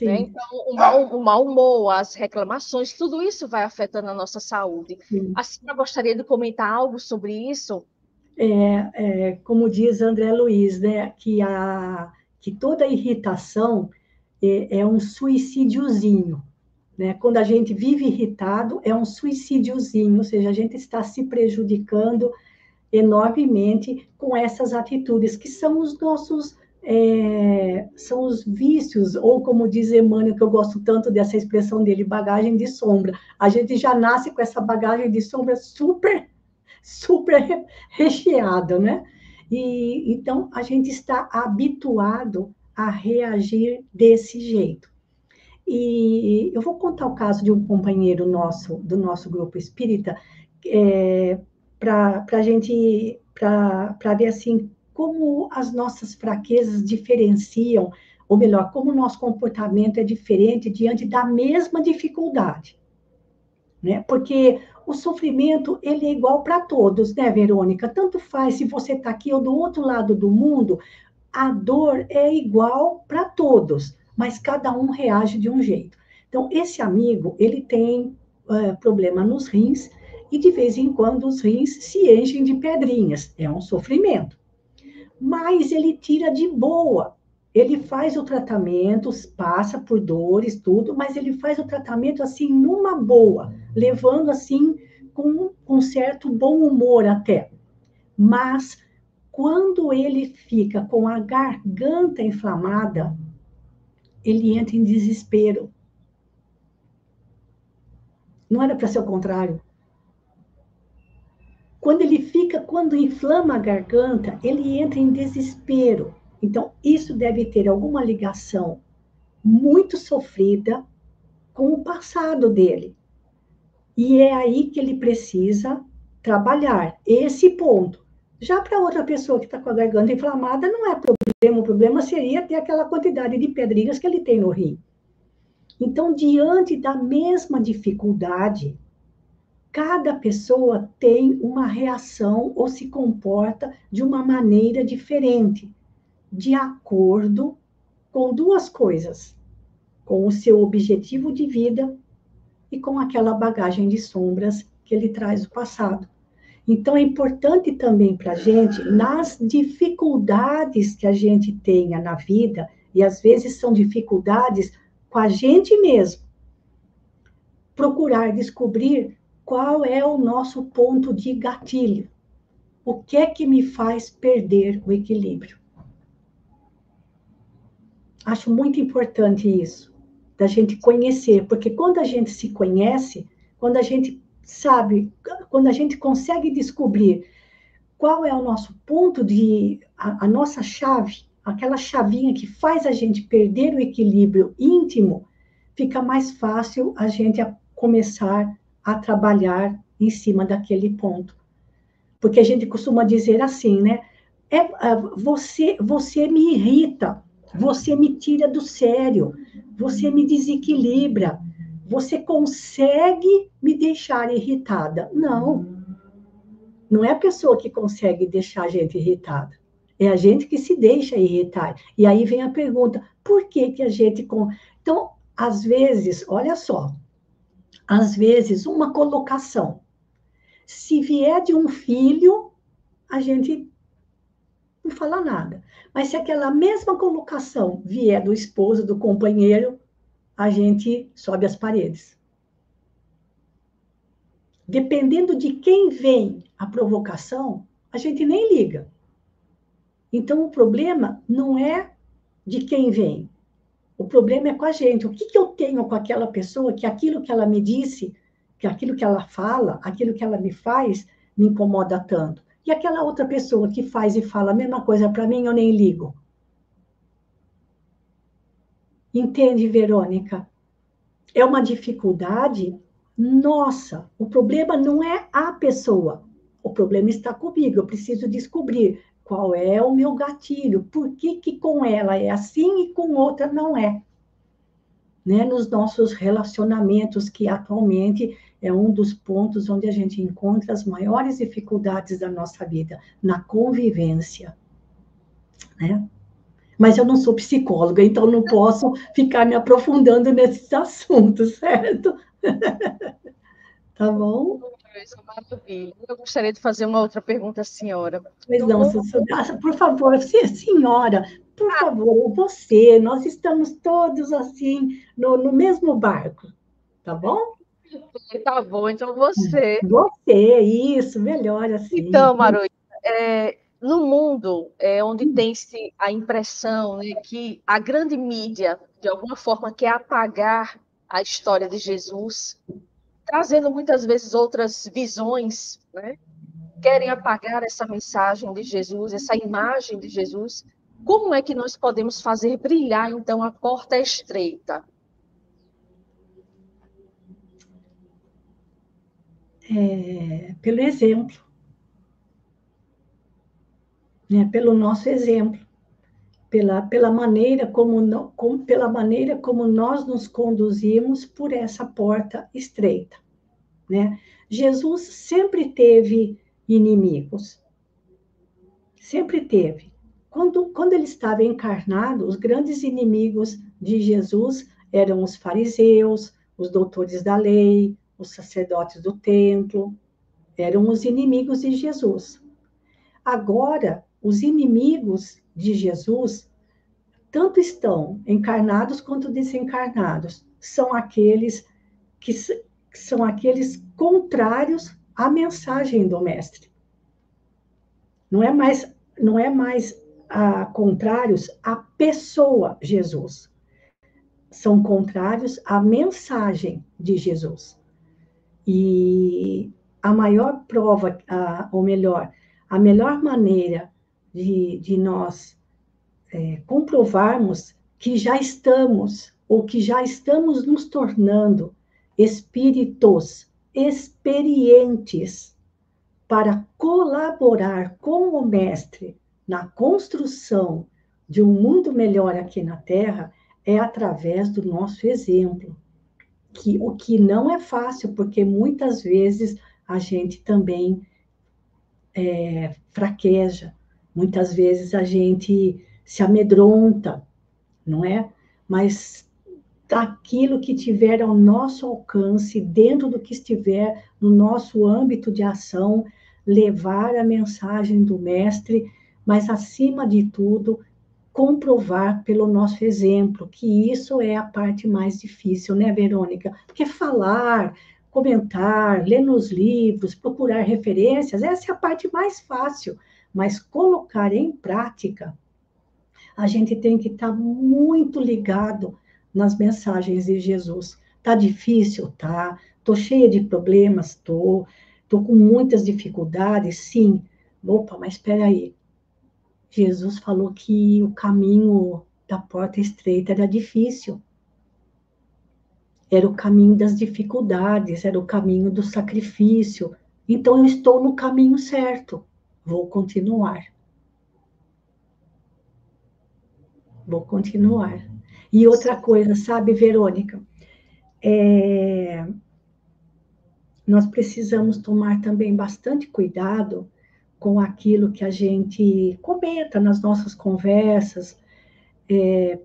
Né? sim, Então, o mau humor, as reclamações, tudo isso vai afetando a nossa saúde. sim. A senhora gostaria de comentar algo sobre isso? Como diz André Luiz, né, que toda irritação é um suicidiozinho, né? Quando a gente vive irritado, é um suicidiozinho, ou seja, a gente está se prejudicando enormemente com essas atitudes, que são os nossos, são os vícios, ou como diz Emmanuel, que eu gosto tanto dessa expressão dele, bagagem de sombra. A gente já nasce com essa bagagem de sombra super recheada, né? E então a gente está habituado a reagir desse jeito. E eu vou contar o caso de um companheiro nosso, do nosso grupo espírita, para a gente, para ver assim, como as nossas fraquezas diferenciam, ou melhor, como o nosso comportamento é diferente diante da mesma dificuldade, né? Porque o sofrimento, ele é igual para todos, né, Verônica? Tanto faz se você está aqui ou do outro lado do mundo, a dor é igual para todos, mas cada um reage de um jeito. Então, esse amigo, ele tem problema nos rins e de vez em quando os rins se enchem de pedrinhas. É um sofrimento. Mas ele tira de boa. Ele faz o tratamento, passa por dores, tudo, mas ele faz o tratamento assim, numa boa, levando assim, com um certo bom humor até. Mas quando ele fica com a garganta inflamada, ele entra em desespero. Não era para ser o contrário. Quando inflama a garganta, ele entra em desespero. Então, isso deve ter alguma ligação muito sofrida com o passado dele. E é aí que ele precisa trabalhar esse ponto. Já para outra pessoa que está com a garganta inflamada, não é problema. O problema seria ter aquela quantidade de pedrinhas que ele tem no rim. Então, diante da mesma dificuldade, cada pessoa tem uma reação ou se comporta de uma maneira diferente, de acordo com duas coisas: com o seu objetivo de vida e com aquela bagagem de sombras que ele traz do passado. Então, é importante também para a gente, nas dificuldades que a gente tenha na vida, e às vezes são dificuldades com a gente mesmo, procurar descobrir qual é o nosso ponto de gatilho. O que é que me faz perder o equilíbrio? Acho muito importante isso, da gente conhecer, porque quando a gente se conhece, quando a gente sabe, quando a gente consegue descobrir qual é o nosso ponto a nossa chave, aquela chavinha que faz a gente perder o equilíbrio íntimo, fica mais fácil a gente começar a trabalhar em cima daquele ponto. Porque a gente costuma dizer assim, né? Você me irrita. Você me tira do sério, você me desequilibra, você consegue me deixar irritada. Não, não é a pessoa que consegue deixar a gente irritada, é a gente que se deixa irritar. E aí vem a pergunta, por que que a gente... Então, às vezes, olha só, às vezes uma colocação, se vier de um filho, a gente não fala nada. Mas se aquela mesma colocação vier do esposo, do companheiro, a gente sobe as paredes. Dependendo de quem vem a provocação, a gente nem liga. Então, o problema não é de quem vem. O problema é com a gente. O que que eu tenho com aquela pessoa que aquilo que ela me disse, que aquilo que ela fala, aquilo que ela me faz, me incomoda tanto? E aquela outra pessoa que faz e fala a mesma coisa para mim, eu nem ligo. Entende, Verônica? É uma dificuldade nossa. O problema não é a pessoa. O problema está comigo. Eu preciso descobrir qual é o meu gatilho. Por que que com ela é assim e com outra não é? Né? Nos nossos relacionamentos, que atualmente é um dos pontos onde a gente encontra as maiores dificuldades da nossa vida, na convivência, né? Mas eu não sou psicóloga, então não posso ficar me aprofundando nesses assuntos, certo? Tá bom? Isso é maravilha. Eu gostaria de fazer uma outra pergunta à senhora. Pois No não, mundo, por favor, senhora, por favor, você, nós estamos todos assim, no mesmo barco, tá bom? tá bom, então você. Você, isso, melhor assim. Então, Maru, no mundo onde tem-se a impressão, né, que a grande mídia, de alguma forma, quer apagar a história de Jesus, trazendo muitas vezes outras visões, né? Querem apagar essa mensagem de Jesus, essa imagem de Jesus. Como é que nós podemos fazer brilhar, então, a porta estreita? Pelo exemplo, né? Pelo nosso exemplo, pela maneira pela maneira como nós nos conduzimos por essa porta estreita, né? Jesus sempre teve inimigos, sempre teve. Quando ele estava encarnado, os grandes inimigos de Jesus eram os fariseus, os doutores da lei, os sacerdotes do templo, eram os inimigos de Jesus. Agora, os inimigos de Jesus tanto estão encarnados quanto desencarnados. Que são aqueles contrários à mensagem do mestre. Não é mais contrários à pessoa Jesus. São contrários à mensagem de Jesus. E a maior prova, ou melhor, a melhor maneira de nós comprovarmos que já estamos, ou que já estamos nos tornando espíritos experientes para colaborar com o Mestre na construção de um mundo melhor aqui na Terra, é através do nosso exemplo. O que não é fácil, porque muitas vezes a gente também fraqueja, muitas vezes a gente se amedronta, não é? Mas daquilo que tiver ao nosso alcance, dentro do que estiver no nosso âmbito de ação, levar a mensagem do Mestre, mas, acima de tudo, comprovar pelo nosso exemplo, que isso é a parte mais difícil, né, Verônica? Porque falar, comentar, ler nos livros, procurar referências, essa é a parte mais fácil, mas colocar em prática, a gente tem que estar muito ligado nas mensagens de Jesus. Tá difícil? Tá. Tô cheia de problemas? Tô com muitas dificuldades? Sim. Opa, mas espera aí. Jesus falou que o caminho da porta estreita era difícil. Era o caminho das dificuldades, era o caminho do sacrifício. Então eu estou no caminho certo. Vou continuar. Vou continuar. E outra coisa, sabe, Verônica? Nós precisamos tomar também bastante cuidado com aquilo que a gente comenta nas nossas conversas.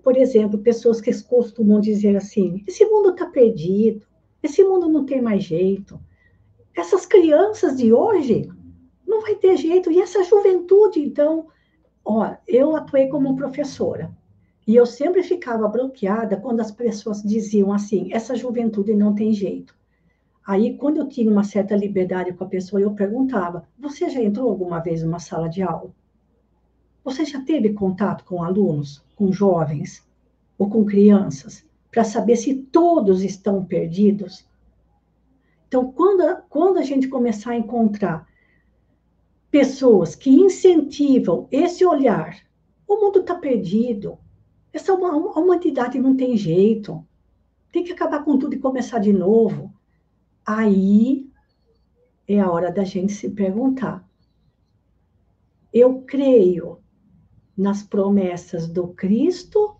Por exemplo, pessoas que costumam dizer assim: esse mundo está perdido, esse mundo não tem mais jeito, essas crianças de hoje não vai ter jeito, e essa juventude, então, ó, eu atuei como professora, e eu sempre ficava bloqueada quando as pessoas diziam assim: essa juventude não tem jeito. Aí, quando eu tinha uma certa liberdade com a pessoa, eu perguntava: você já entrou alguma vez numa sala de aula? Você já teve contato com alunos, com jovens ou com crianças, para saber se todos estão perdidos? Então, quando a gente começar a encontrar pessoas que incentivam esse olhar, o mundo está perdido, a humanidade não tem jeito, tem que acabar com tudo e começar de novo, aí é a hora da gente se perguntar: eu creio nas promessas do Cristo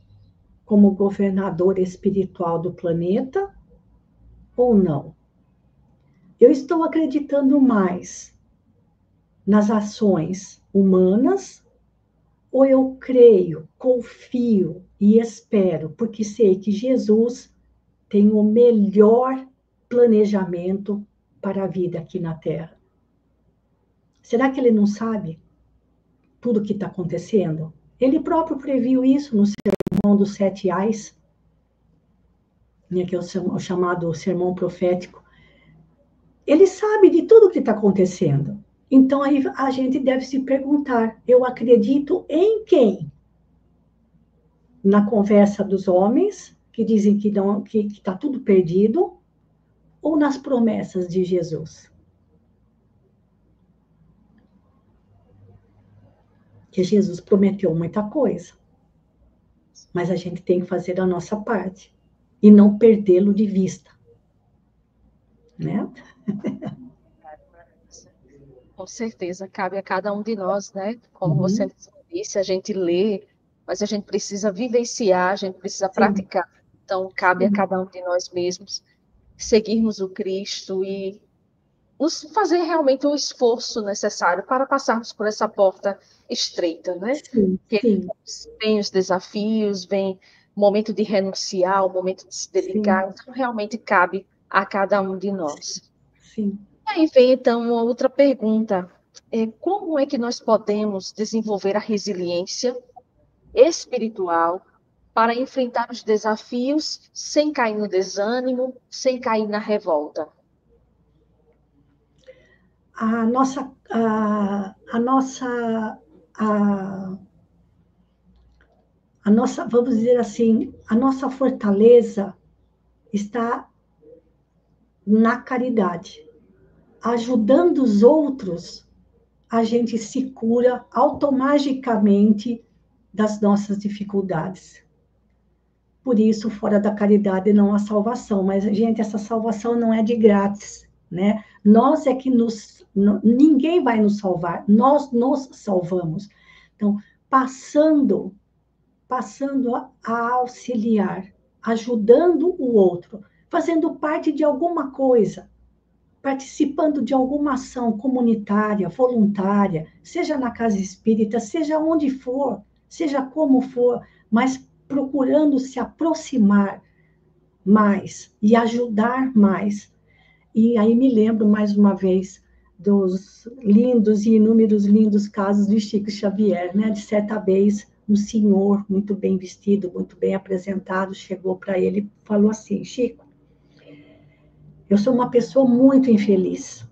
como governador espiritual do planeta ou não? Eu estou acreditando mais nas ações humanas ou eu creio, confio e espero, porque sei que Jesus tem o melhor planejamento para a vida aqui na Terra? Será que ele não sabe tudo o que está acontecendo? Ele próprio previu isso no Sermão dos Sete Ais, né, que é o chamado Sermão Profético. Ele sabe de tudo o que está acontecendo. Então, aí a gente deve se perguntar: eu acredito em quem? Na conversa dos homens, que dizem que está tudo perdido, ou nas promessas de Jesus? Que Jesus prometeu muita coisa, mas a gente tem que fazer a nossa parte e não perdê-lo de vista, né? Com certeza, cabe a cada um de nós, né? Como você disse, a gente lê, mas a gente precisa vivenciar, a gente precisa Sim, praticar. Então, cabe a sim, cada um de nós mesmos seguirmos o Cristo e nos fazer realmente o esforço necessário para passarmos por essa porta estreita, né? sim, Que sim, vem os desafios, vem o momento de renunciar, o momento de se sim, dedicar, então realmente cabe a cada um de nós. sim. Aí vem então uma outra pergunta. Como é que nós podemos desenvolver a resiliência espiritual para enfrentar os desafios sem cair no desânimo, sem cair na revolta? A nossa, a, a nossa, vamos dizer assim, a nossa fortaleza está na caridade. Ajudando os outros, a gente se cura automaticamente das nossas dificuldades. Por isso, fora da caridade não há salvação. Mas, gente, essa salvação não é de grátis, né? Nós é que ninguém vai nos salvar, nós nos salvamos. Então, passando a auxiliar, ajudando o outro, fazendo parte de alguma coisa, participando de alguma ação comunitária, voluntária, seja na casa espírita, seja onde for, seja como for, mas procurando se aproximar mais e ajudar mais. E aí me lembro mais uma vez dos lindos e inúmeros lindos casos de Chico Xavier, né? De certa vez, um senhor muito bem vestido, muito bem apresentado, chegou para ele e falou assim: Chico, eu sou uma pessoa muito infeliz.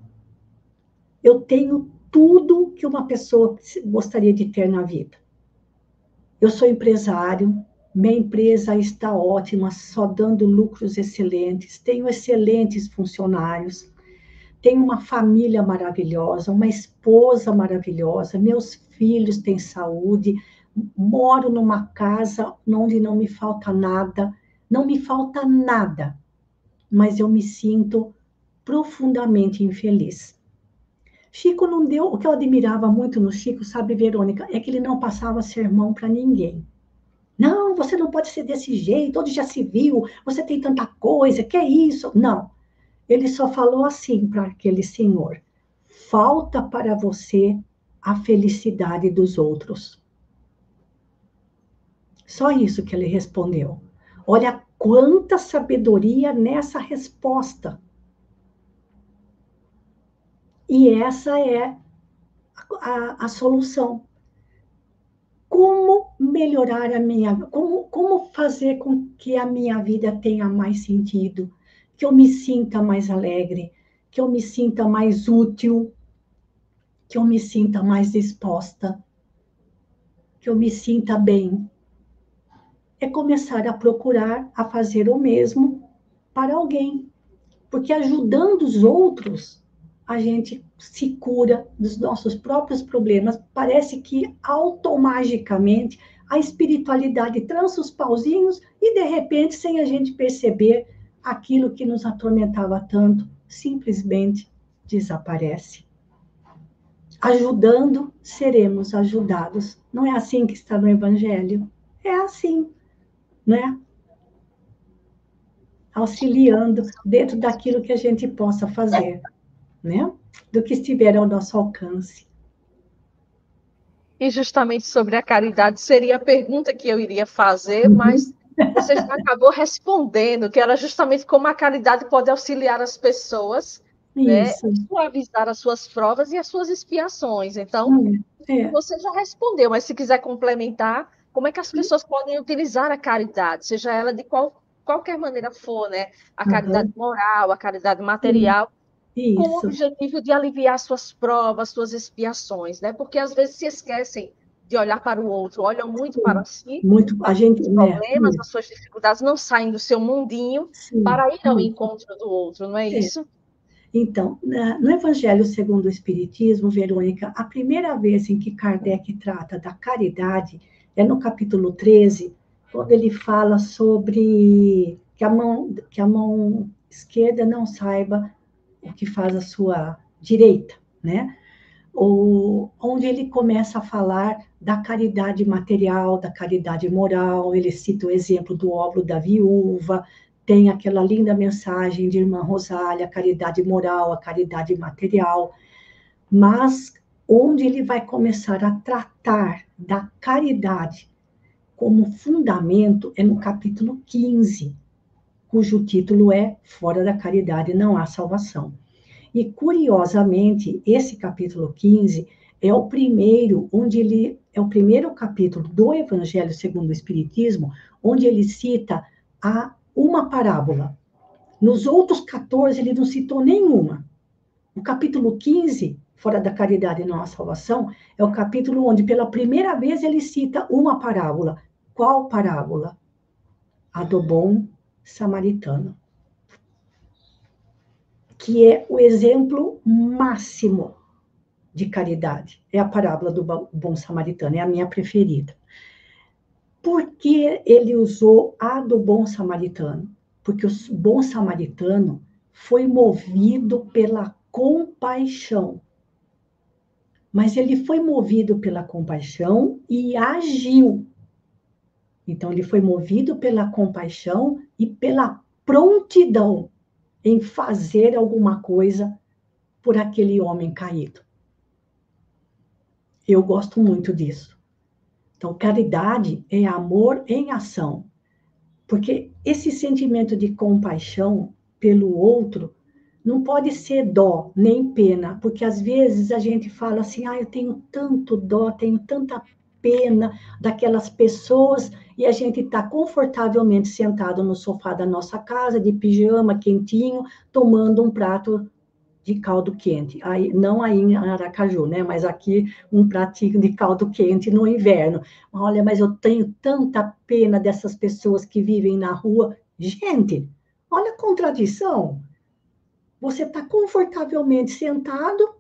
Eu tenho tudo que uma pessoa gostaria de ter na vida. Eu sou empresário, minha empresa está ótima, só dando lucros excelentes, tenho excelentes funcionários, tenho uma família maravilhosa, uma esposa maravilhosa, meus filhos têm saúde, moro numa casa onde não me falta nada, não me falta nada, mas eu me sinto profundamente infeliz. Chico não deu, o que eu admirava muito no Chico, sabe, Verônica, é que ele não passava sermão para ninguém. Não, você não pode ser desse jeito, onde já se viu, você tem tanta coisa, que é isso? Não. Ele só falou assim para aquele senhor: falta para você a felicidade dos outros. Só isso que ele respondeu. Olha quanta sabedoria nessa resposta. E essa é a solução. Como melhorar a minha, como fazer com que a minha vida tenha mais sentido, que eu me sinta mais alegre, que eu me sinta mais útil, que eu me sinta mais disposta, que eu me sinta bem. É começar a procurar a fazer o mesmo para alguém, porque ajudando os outros, a gente se cura dos nossos próprios problemas. Parece que automaticamente a espiritualidade trança os pauzinhos e, de repente, sem a gente perceber, aquilo que nos atormentava tanto simplesmente desaparece. Ajudando, seremos ajudados. Não é assim que está no Evangelho? É assim, né? Auxiliando dentro daquilo que a gente possa fazer, né? Do que estiver ao nosso alcance. E justamente sobre a caridade seria a pergunta que eu iria fazer, mas você já acabou respondendo, que era justamente como a caridade pode auxiliar as pessoas, né, Isso. suavizar as suas provas e as suas expiações. Então, É. você já respondeu, mas se quiser complementar, como é que as pessoas podem utilizar a caridade, seja ela de qualquer maneira for, né? A caridade Uhum. moral, a caridade material, com o Isso. objetivo de aliviar suas provas, suas expiações, né? Porque às vezes se esquecem de olhar para o outro, olham muito para si, Muito, a gente, os né? problemas, as suas dificuldades, não saem do seu mundinho Sim, para ir ao isso. encontro do outro, não é É. isso? Então, no Evangelho segundo o Espiritismo, Verônica, a primeira vez em que Kardec trata da caridade é no capítulo 13, quando ele fala sobre que a mão esquerda não saiba o que faz a sua direita, né? Onde ele começa a falar da caridade material, da caridade moral, ele cita o exemplo do óbolo da viúva, tem aquela linda mensagem de Irmã Rosália, a caridade moral, a caridade material, mas onde ele vai começar a tratar da caridade como fundamento é no capítulo 15, cujo título é Fora da Caridade não há salvação. E, curiosamente, esse capítulo 15 é o primeiro, é o primeiro capítulo do Evangelho segundo o Espiritismo, onde ele cita uma parábola. Nos outros 14, ele não citou nenhuma. O capítulo 15, Fora da Caridade e Não há Salvação, é o capítulo onde, pela primeira vez, ele cita uma parábola. Qual parábola? A do bom samaritano, que é o exemplo máximo de caridade. É a parábola do bom samaritano, é a minha preferida. Por que ele usou a do bom samaritano? Porque o bom samaritano foi movido pela compaixão. Mas ele foi movido pela compaixão e agiu. Então, ele foi movido pela compaixão e pela prontidão em fazer alguma coisa por aquele homem caído. Eu gosto muito disso. Então, caridade é amor em ação. Porque esse sentimento de compaixão pelo outro não pode ser dó, nem pena, porque às vezes a gente fala assim, eu tenho tanto dó, tenho tanta pena daquelas pessoas, e a gente está confortavelmente sentado no sofá da nossa casa, de pijama, quentinho, tomando um prato de caldo quente. Aí, não aí em Aracaju, né? Mas aqui um pratinho de caldo quente no inverno. Olha, mas eu tenho tanta pena dessas pessoas que vivem na rua. Gente, olha a contradição. Você está confortavelmente sentado,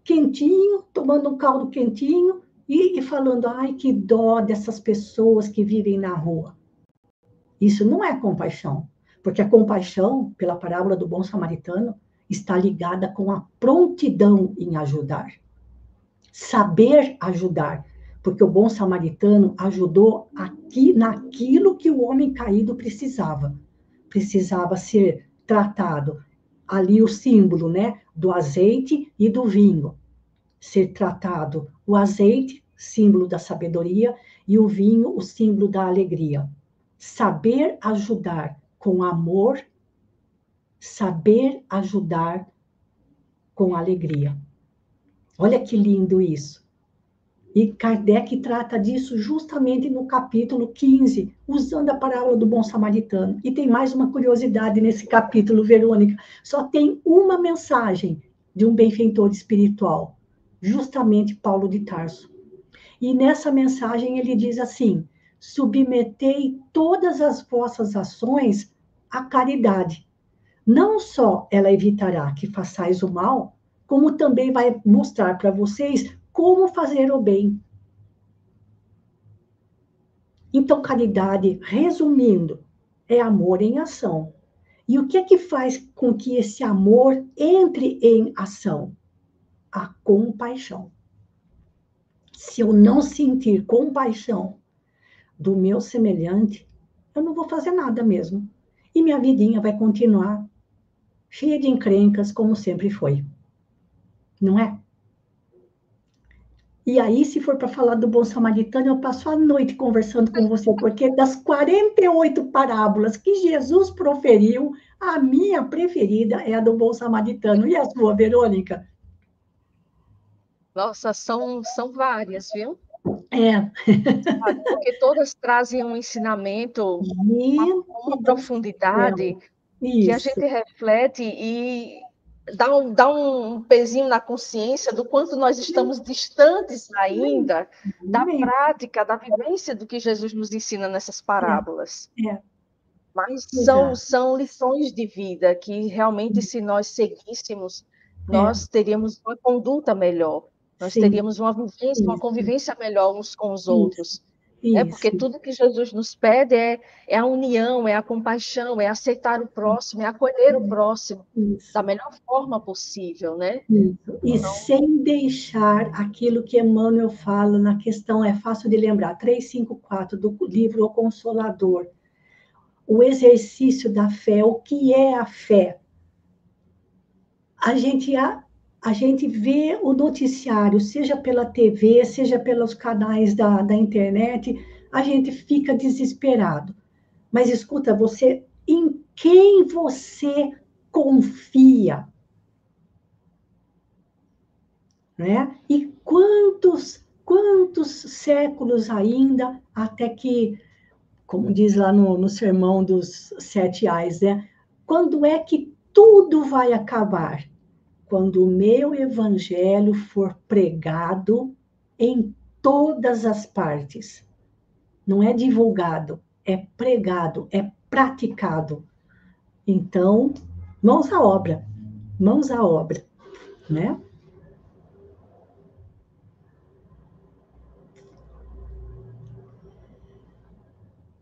quentinho, tomando um caldo quentinho e falando, ai, que dó dessas pessoas que vivem na rua. Isso não é compaixão, porque a compaixão, pela parábola do bom samaritano, está ligada com a prontidão em ajudar. Saber ajudar. porque o bom samaritano ajudou aqui naquilo que o homem caído precisava. Precisava ser tratado. Ali o símbolo, né, do azeite e do vinho. Ser tratado o azeite, símbolo da sabedoria, e o vinho, o símbolo da alegria. Saber ajudar com amor, saber ajudar com alegria. Olha que lindo isso. E Kardec trata disso justamente no capítulo 15, usando a parábola do bom samaritano. E tem mais uma curiosidade nesse capítulo, Verônica. Só tem uma mensagem de um benfeitor espiritual, justamente Paulo de Tarso. E nessa mensagem ele diz assim: submetei todas as vossas ações à caridade. Não só ela evitará que façais o mal, como também vai mostrar para vocês como fazer o bem. Então, caridade, resumindo, é amor em ação. E o que é que faz com que esse amor entre em ação? A compaixão. Se eu não sentir compaixão do meu semelhante, eu não vou fazer nada mesmo. E minha vidinha vai continuar cheia de encrencas, como sempre foi. Não é? E aí, se for para falar do bom samaritano, eu passo a noite conversando com você, porque das 48 parábolas que Jesus proferiu, a minha preferida é a do bom samaritano. E a sua, Verônica? Nossa, são várias, viu? É. Porque todas trazem um ensinamento, uma Gente do profundidade céu. que a Isso. gente reflete e dá um pezinho na consciência do quanto nós estamos distantes ainda da prática, da vivência do que Jesus nos ensina nessas parábolas. É, Mas exato. são lições de vida que realmente, se nós seguíssemos, É, nós teríamos uma conduta melhor, nós sim, teríamos uma vivência, uma isso, convivência melhor uns com os isso, outros. Porque isso, tudo que Jesus nos pede é a união, é a compaixão, é aceitar o próximo, é acolher o próximo da isso. melhor forma possível, né? Isso. E Então, sem deixar aquilo que Emmanuel fala na questão, é fácil de lembrar, 354 do livro O Consolador. O exercício da fé, o que é a fé? A gente, a gente vê o noticiário, seja pela TV, seja pelos canais da internet, a gente fica desesperado. Mas escuta, você, em quem você confia? Né? E quantos séculos ainda até que, como diz lá no Sermão dos Sete Ais, né? Quando é que tudo vai acabar? Quando o meu evangelho for pregado em todas as partes. Não é divulgado, é pregado, é praticado. Então, mãos à obra, né?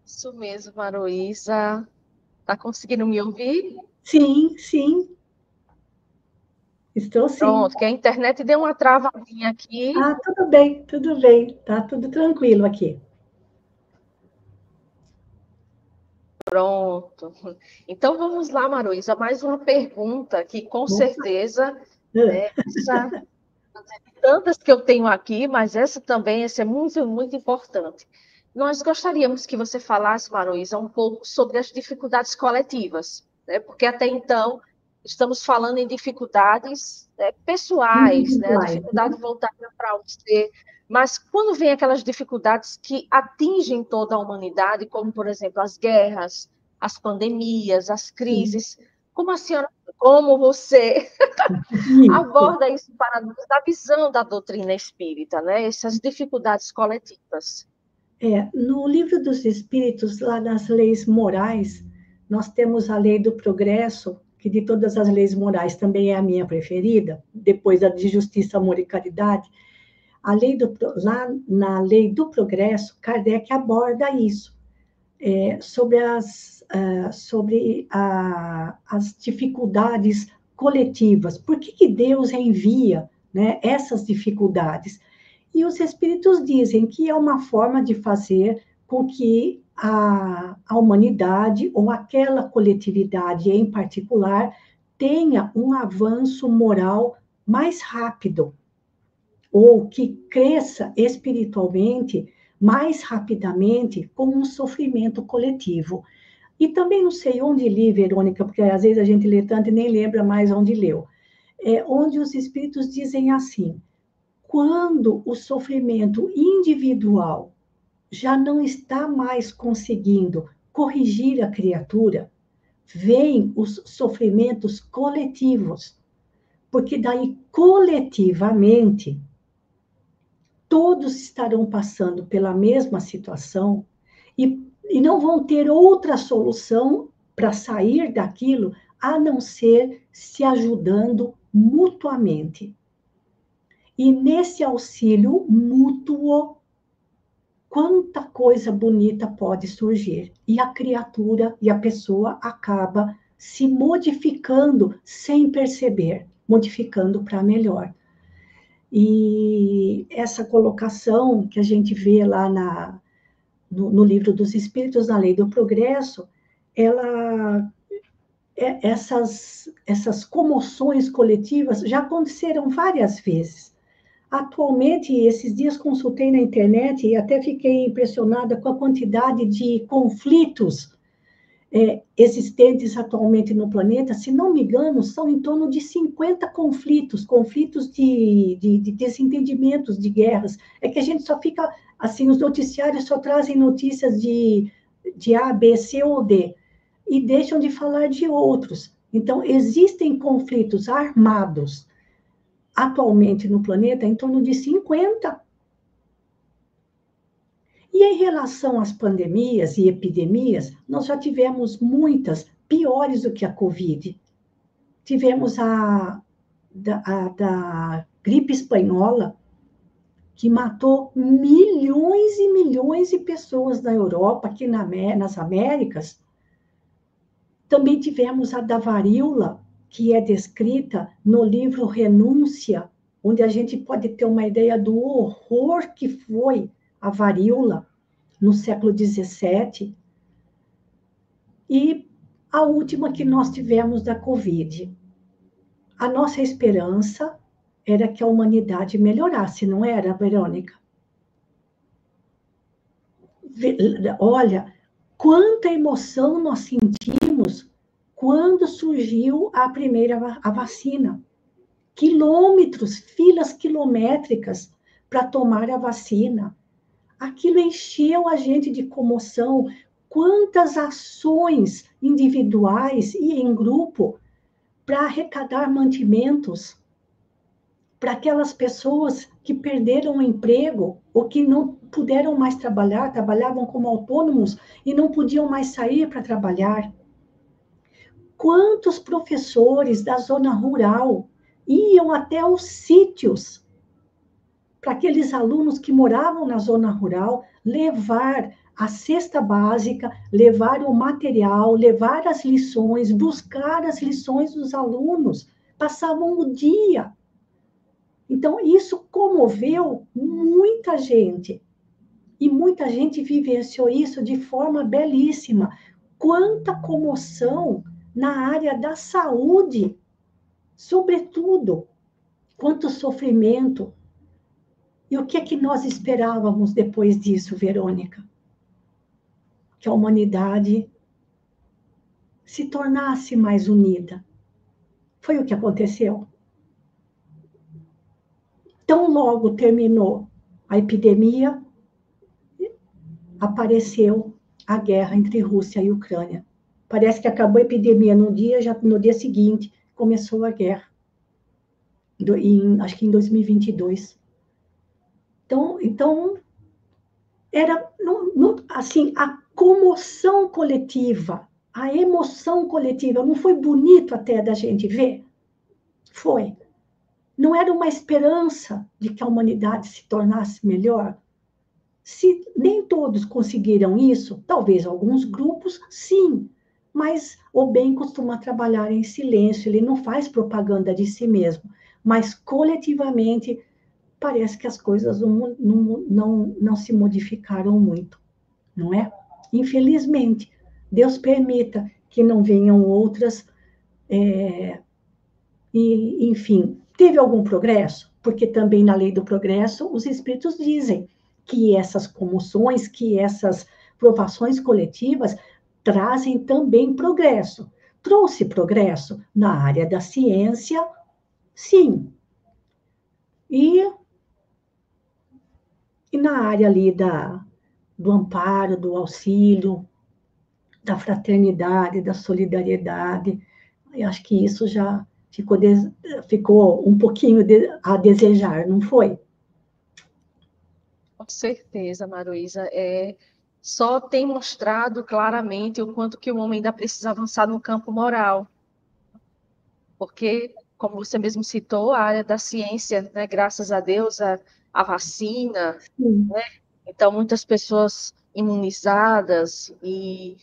isso mesmo, Maroísa. Está conseguindo me ouvir? Sim, sim, estou sim. Pronto, que a internet deu uma travadinha aqui. Ah, tudo bem, tá tudo tranquilo aqui. Pronto. Então vamos lá, Maroísa, mais uma pergunta que com certeza, né, essa, tantas que eu tenho aqui, mas essa é muito, muito importante. Nós gostaríamos que você falasse, Maroísa, um pouco sobre as dificuldades coletivas, né? Porque até então estamos falando em dificuldades, né, pessoais, né? A Individuais, dificuldade né? voltada para você. Mas quando vem aquelas dificuldades que atingem toda a humanidade, como, por exemplo, as guerras, as pandemias, as Sim, crises, como a senhora, como você isso. aborda isso para nós da visão da doutrina espírita, né? Essas dificuldades coletivas. É, no livro dos Espíritos, lá nas leis morais, nós temos a lei do progresso, que de todas as leis morais também é a minha preferida, depois a de justiça, amor e caridade. Lá na lei do progresso, Kardec aborda isso, sobre as dificuldades coletivas. Por que Deus envia, né, essas dificuldades? E os espíritos dizem que é uma forma de fazer com que a humanidade, ou aquela coletividade em particular, tenha um avanço moral mais rápido, ou que cresça espiritualmente mais rapidamente com um sofrimento coletivo. E também não sei onde li, Verônica, porque às vezes a gente lê tanto e nem lembra mais onde leu. Onde os espíritos dizem assim: quando o sofrimento individual já não está mais conseguindo corrigir a criatura, vêm os sofrimentos coletivos, porque daí coletivamente todos estarão passando pela mesma situação e não vão ter outra solução para sair daquilo a não ser se ajudando mutuamente. E nesse auxílio mútuo, quanta coisa bonita pode surgir. E a criatura e a pessoa acaba se modificando sem perceber, modificando para melhor. E essa colocação que a gente vê lá no Livro dos Espíritos, na Lei do Progresso, essas comoções coletivas já aconteceram várias vezes. Atualmente, esses dias consultei na internet e até fiquei impressionada com a quantidade de conflitos existentes atualmente no planeta. Se não me engano, são em torno de 50 conflitos de desentendimentos, de guerras. É que a gente só fica, assim, os noticiários só trazem notícias de A, B, C ou D, e deixam de falar de outros. Então, existem conflitos armados atualmente no planeta em torno de 50. E em relação às pandemias e epidemias, nós já tivemos muitas piores do que a Covid. Tivemos da gripe espanhola, que matou milhões e milhões de pessoas na Europa, aqui nas Américas. Também tivemos a da varíola, que é descrita no livro Renúncia, onde a gente pode ter uma ideia do horror que foi a varíola no século XVII. E a última que nós tivemos da Covid. A nossa esperança era que a humanidade melhorasse, não era, Verônica? Olha, quanta emoção nós sentimos quando surgiu a vacina. Quilômetros, filas quilométricas para tomar a vacina. Aquilo encheu a gente de comoção. Quantas ações individuais e em grupo para arrecadar mantimentos para aquelas pessoas que perderam o emprego ou que não puderam mais trabalhar, trabalhavam como autônomos e não podiam mais sair para trabalhar. Quantos professores da zona rural iam até os sítios para aqueles alunos que moravam na zona rural levar a cesta básica, levar o material, levar as lições, buscar as lições dos alunos. Passavam o dia. Então, isso comoveu muita gente. E muita gente vivenciou isso de forma belíssima. Quanta comoção na área da saúde, sobretudo. Quanto sofrimento. E o que é que nós esperávamos depois disso, Verônica? Que a humanidade se tornasse mais unida. Foi o que aconteceu. Tão logo terminou a epidemia, apareceu a guerra entre Rússia e Ucrânia. Parece que acabou a epidemia num dia, já no dia seguinte começou a guerra. Acho que em 2022. Então era assim, a comoção coletiva, a emoção coletiva, não foi bonito até da gente ver? Foi. Não era uma esperança de que a humanidade se tornasse melhor? Se nem todos conseguiram isso, talvez alguns grupos, sim, mas o bem costuma trabalhar em silêncio, ele não faz propaganda de si mesmo, mas coletivamente parece que as coisas não se modificaram muito, não é? Infelizmente, Deus permita que não venham outras, e, enfim, teve algum progresso? Porque também na lei do progresso, os espíritos dizem que essas comoções, que essas provações coletivas trazem também progresso. Trouxe progresso na área da ciência, sim. E na área ali do amparo, do auxílio, da fraternidade, da solidariedade, eu acho que isso já ficou um pouquinho a desejar, não foi? Com certeza, Maruísa. Só tem mostrado claramente o quanto que o homem ainda precisa avançar no campo moral, porque, como você mesmo citou, a área da ciência, né, graças a Deus, a vacina, Sim, né? Então, muitas pessoas imunizadas e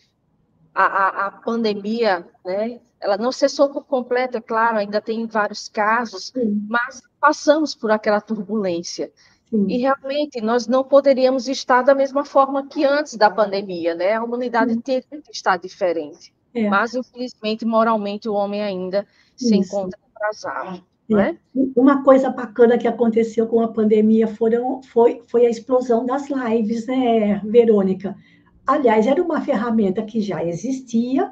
a pandemia, né, ela não cessou por completo, é claro, ainda tem vários casos, sim, mas passamos por aquela turbulência. E sim, realmente nós não poderíamos estar da mesma forma que antes da pandemia, né? A humanidade sim, teria que estar diferente. é, Mas, infelizmente, moralmente, o homem ainda se isso. encontra atrasado, não É. é? Uma coisa bacana que aconteceu com a pandemia foi a explosão das lives, né, Verônica? Aliás, era uma ferramenta que já existia,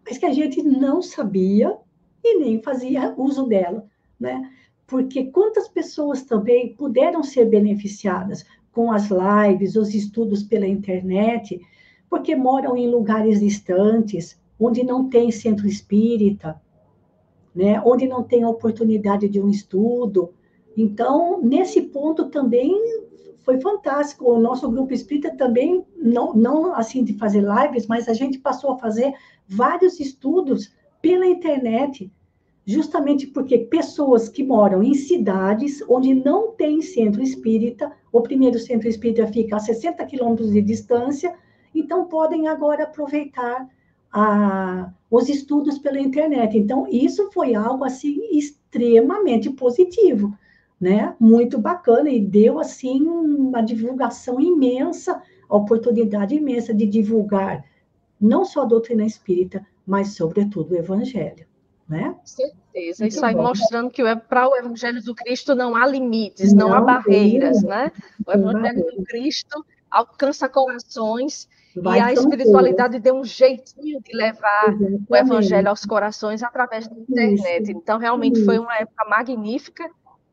mas que a gente não sabia e nem fazia uso dela, né? Porque quantas pessoas também puderam ser beneficiadas com as lives, os estudos pela internet, porque moram em lugares distantes, onde não tem centro espírita, né? Onde não tem a oportunidade de um estudo. Então, nesse ponto também foi fantástico. O nosso grupo espírita também, não assim de fazer lives, mas a gente passou a fazer vários estudos pela internet, justamente porque pessoas que moram em cidades onde não tem centro espírita, o primeiro centro espírita fica a 60 quilômetros de distância, então podem agora aproveitar os estudos pela internet. Então, isso foi algo assim extremamente positivo, né? Muito bacana e deu assim uma divulgação imensa, a oportunidade imensa de divulgar não só a doutrina espírita, mas sobretudo o evangelho, né? Certeza. Muito Isso aí bom. mostrando que para o Evangelho do Cristo não há limites, não há Não barreiras, tem, né? O tem Evangelho do barreira. Cristo alcança corações e Vai a fronteiras, espiritualidade deu um jeitinho de levar o Evangelho exatamente. aos corações através da Isso, internet. Então, realmente foi isso. uma época magnífica,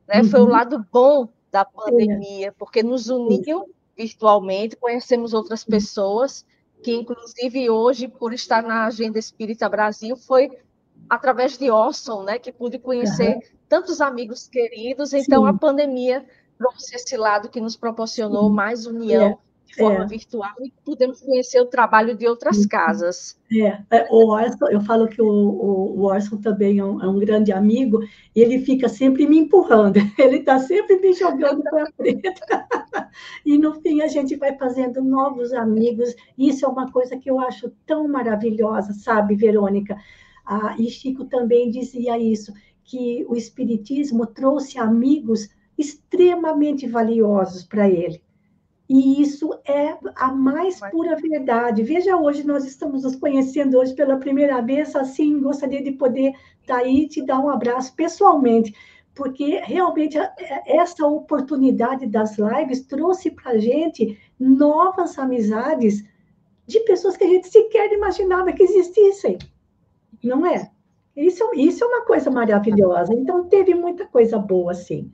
né? Foi o Uhum. lado bom da É, pandemia, porque nos isso. uniu virtualmente, conhecemos outras pessoas, que inclusive hoje, por estar na Agenda Espírita Brasil, foi através de Orson, né, que pude conhecer Aham. tantos amigos queridos. Então, a Sim, pandemia trouxe esse lado que nos proporcionou sim. mais É, união de forma é. virtual e pudemos conhecer o trabalho de outras casas. O Orson, eu falo que o Orson também é um grande amigo, e ele fica sempre me empurrando, ele está sempre me jogando para frente. E no fim a gente vai fazendo novos amigos. Isso é uma coisa que eu acho tão maravilhosa, sabe, Verônica? E Chico também dizia isso, que o Espiritismo trouxe amigos extremamente valiosos para ele. E isso é a mais pura verdade. Veja, hoje nós estamos nos conhecendo hoje pela primeira vez, assim, gostaria de poder estar aí e te dar um abraço pessoalmente, porque realmente essa oportunidade das lives trouxe para a gente novas amizades de pessoas que a gente sequer imaginava que existissem, não é? Isso é uma coisa maravilhosa. Então, teve muita coisa boa, sim.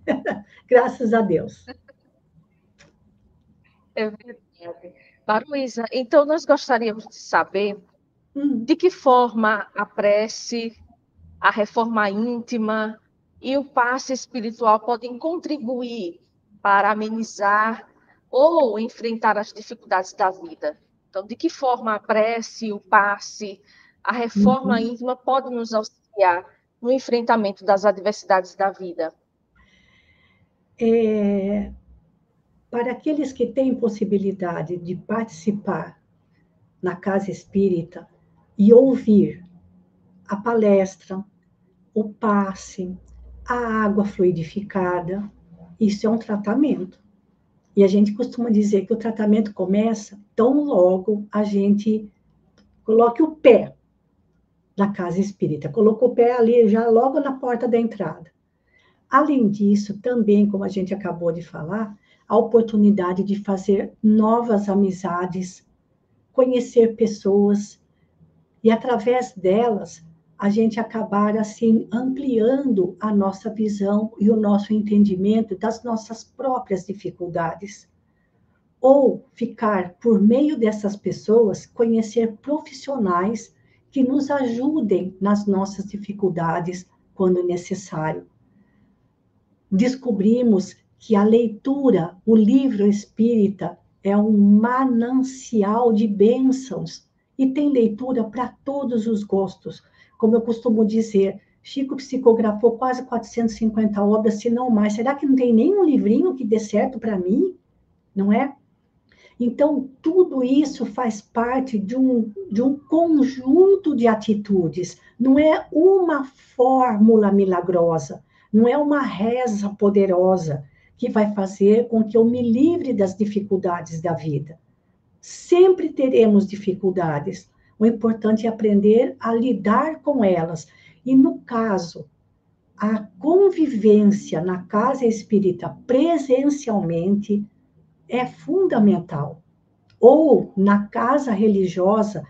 Graças a Deus. É verdade. Maruísa, então nós gostaríamos de saber Hum. de que forma a prece, a reforma íntima e o passe espiritual podem contribuir para amenizar ou enfrentar as dificuldades da vida. Então, de que forma a prece, o passe, a reforma Uhum. íntima podem nos auxiliar no enfrentamento das adversidades da vida? É, para aqueles que têm possibilidade de participar na casa espírita e ouvir a palestra, o passe, a água fluidificada, Isso é um tratamento. E a gente costuma dizer que o tratamento começa tão logo a gente coloque o pé na casa espírita. Colocou o pé ali já logo na porta da entrada. Além disso, também, como a gente acabou de falar, a oportunidade de fazer novas amizades, conhecer pessoas e, através delas, a gente acabar, assim, ampliando a nossa visão e o nosso entendimento das nossas próprias dificuldades. Ou ficar, por meio dessas pessoas, conhecer profissionais que nos ajudem nas nossas dificuldades quando necessário. Descobrimos que a leitura, o livro espírita, é um manancial de bênçãos e tem leitura para todos os gostos. Como eu costumo dizer, Chico psicografou quase 450 obras, se não mais. Será que não tem nenhum livrinho que dê certo para mim? Não é? Então, tudo isso faz parte de um conjunto de atitudes, não é uma fórmula milagrosa, não é uma reza poderosa que vai fazer com que eu me livre das dificuldades da vida. Sempre teremos dificuldades, o importante é aprender a lidar com elas. E, no caso, a convivência na casa espírita presencialmente é fundamental ou na casa religiosa,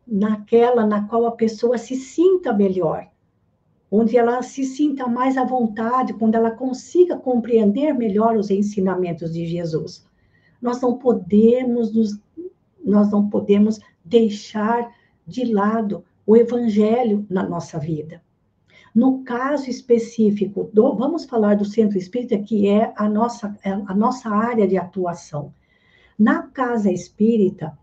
naquela na qual a pessoa se sinta melhor, onde ela se sinta mais à vontade, quando ela consiga compreender melhor os ensinamentos de Jesus. Nós não podemos nós não podemos deixar de lado o evangelho na nossa vida. No caso específico, vamos falar do centro espírita, que é a nossa área de atuação. Na casa espírita,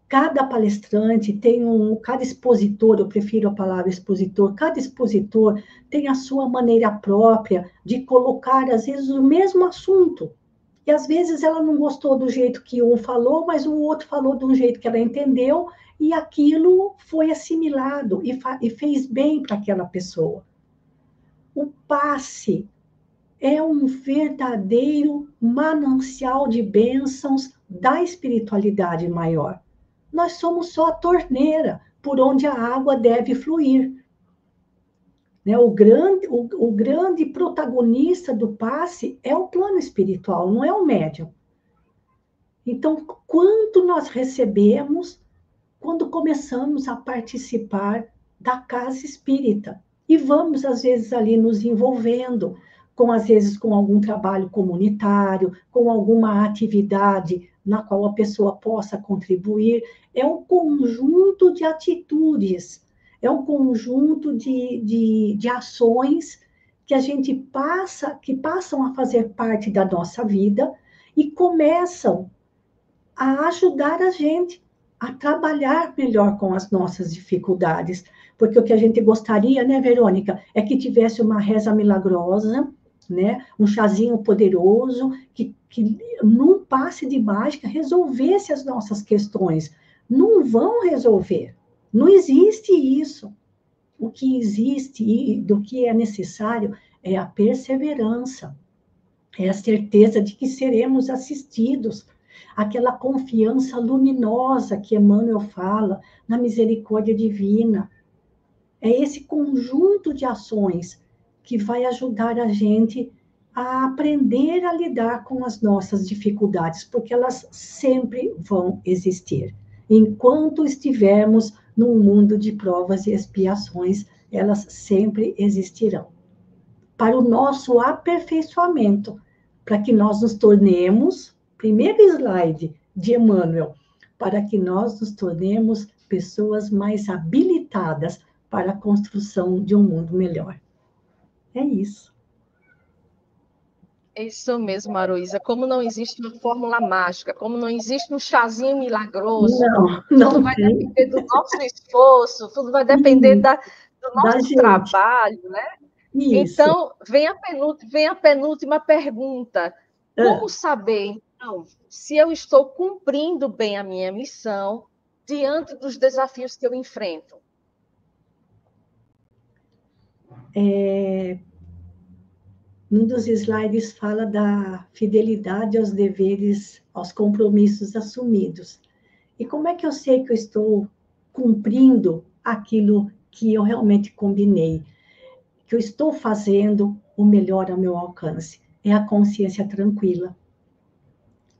cada palestrante tem cada expositor, eu prefiro a palavra expositor, cada expositor tem a sua maneira própria de colocar, às vezes, o mesmo assunto. E, às vezes, ela não gostou do jeito que um falou, mas o outro falou de um jeito que ela entendeu, e aquilo foi assimilado e fez bem para aquela pessoa. O passe é um verdadeiro manancial de bênçãos da espiritualidade maior. Nós somos só a torneira por onde a água deve fluir. Né? O grande protagonista do passe é o plano espiritual, não é o médium. Então, quanto nós recebemos quando começamos a participar da casa espírita? E vamos, às vezes, ali nos envolvendo, às vezes, com algum trabalho comunitário, com alguma atividade na qual a pessoa possa contribuir. É um conjunto de atitudes, é um conjunto de ações que a gente que passam a fazer parte da nossa vida e começam a ajudar a gente a trabalhar melhor com as nossas dificuldades. Porque o que a gente gostaria, né, Verônica, é que tivesse uma reza milagrosa, né, um chazinho poderoso, que num passe de mágica resolvesse as nossas questões. Não vão resolver. Não existe isso. O que existe e do que é necessário é a perseverança, é a certeza de que seremos assistidos, aquela confiança luminosa que Emmanuel fala na misericórdia divina. É esse conjunto de ações que vai ajudar a gente a aprender a lidar com as nossas dificuldades, porque elas sempre vão existir. Enquanto estivermos num mundo de provas e expiações, elas sempre existirão. Para o nosso aperfeiçoamento, para que nós nos tornemos, primeiro slide de Emmanuel, para que nós nos tornemos pessoas mais habilitadas para a construção de um mundo melhor. É isso. É isso mesmo, Maruísa. Como não existe uma fórmula mágica, como não existe um chazinho milagroso, tudo Não vai tem. depender do nosso esforço, tudo vai depender do Da nosso gente. trabalho, né? Isso. Então, vem a penúltima pergunta. Como saber, então, se eu estou cumprindo bem a minha missão diante dos desafios que eu enfrento? num dos slides fala da fidelidade aos deveres, aos compromissos assumidos. E como é que eu sei que eu estou cumprindo aquilo que eu realmente combinei? Que eu estou fazendo o melhor ao meu alcance? É a consciência tranquila.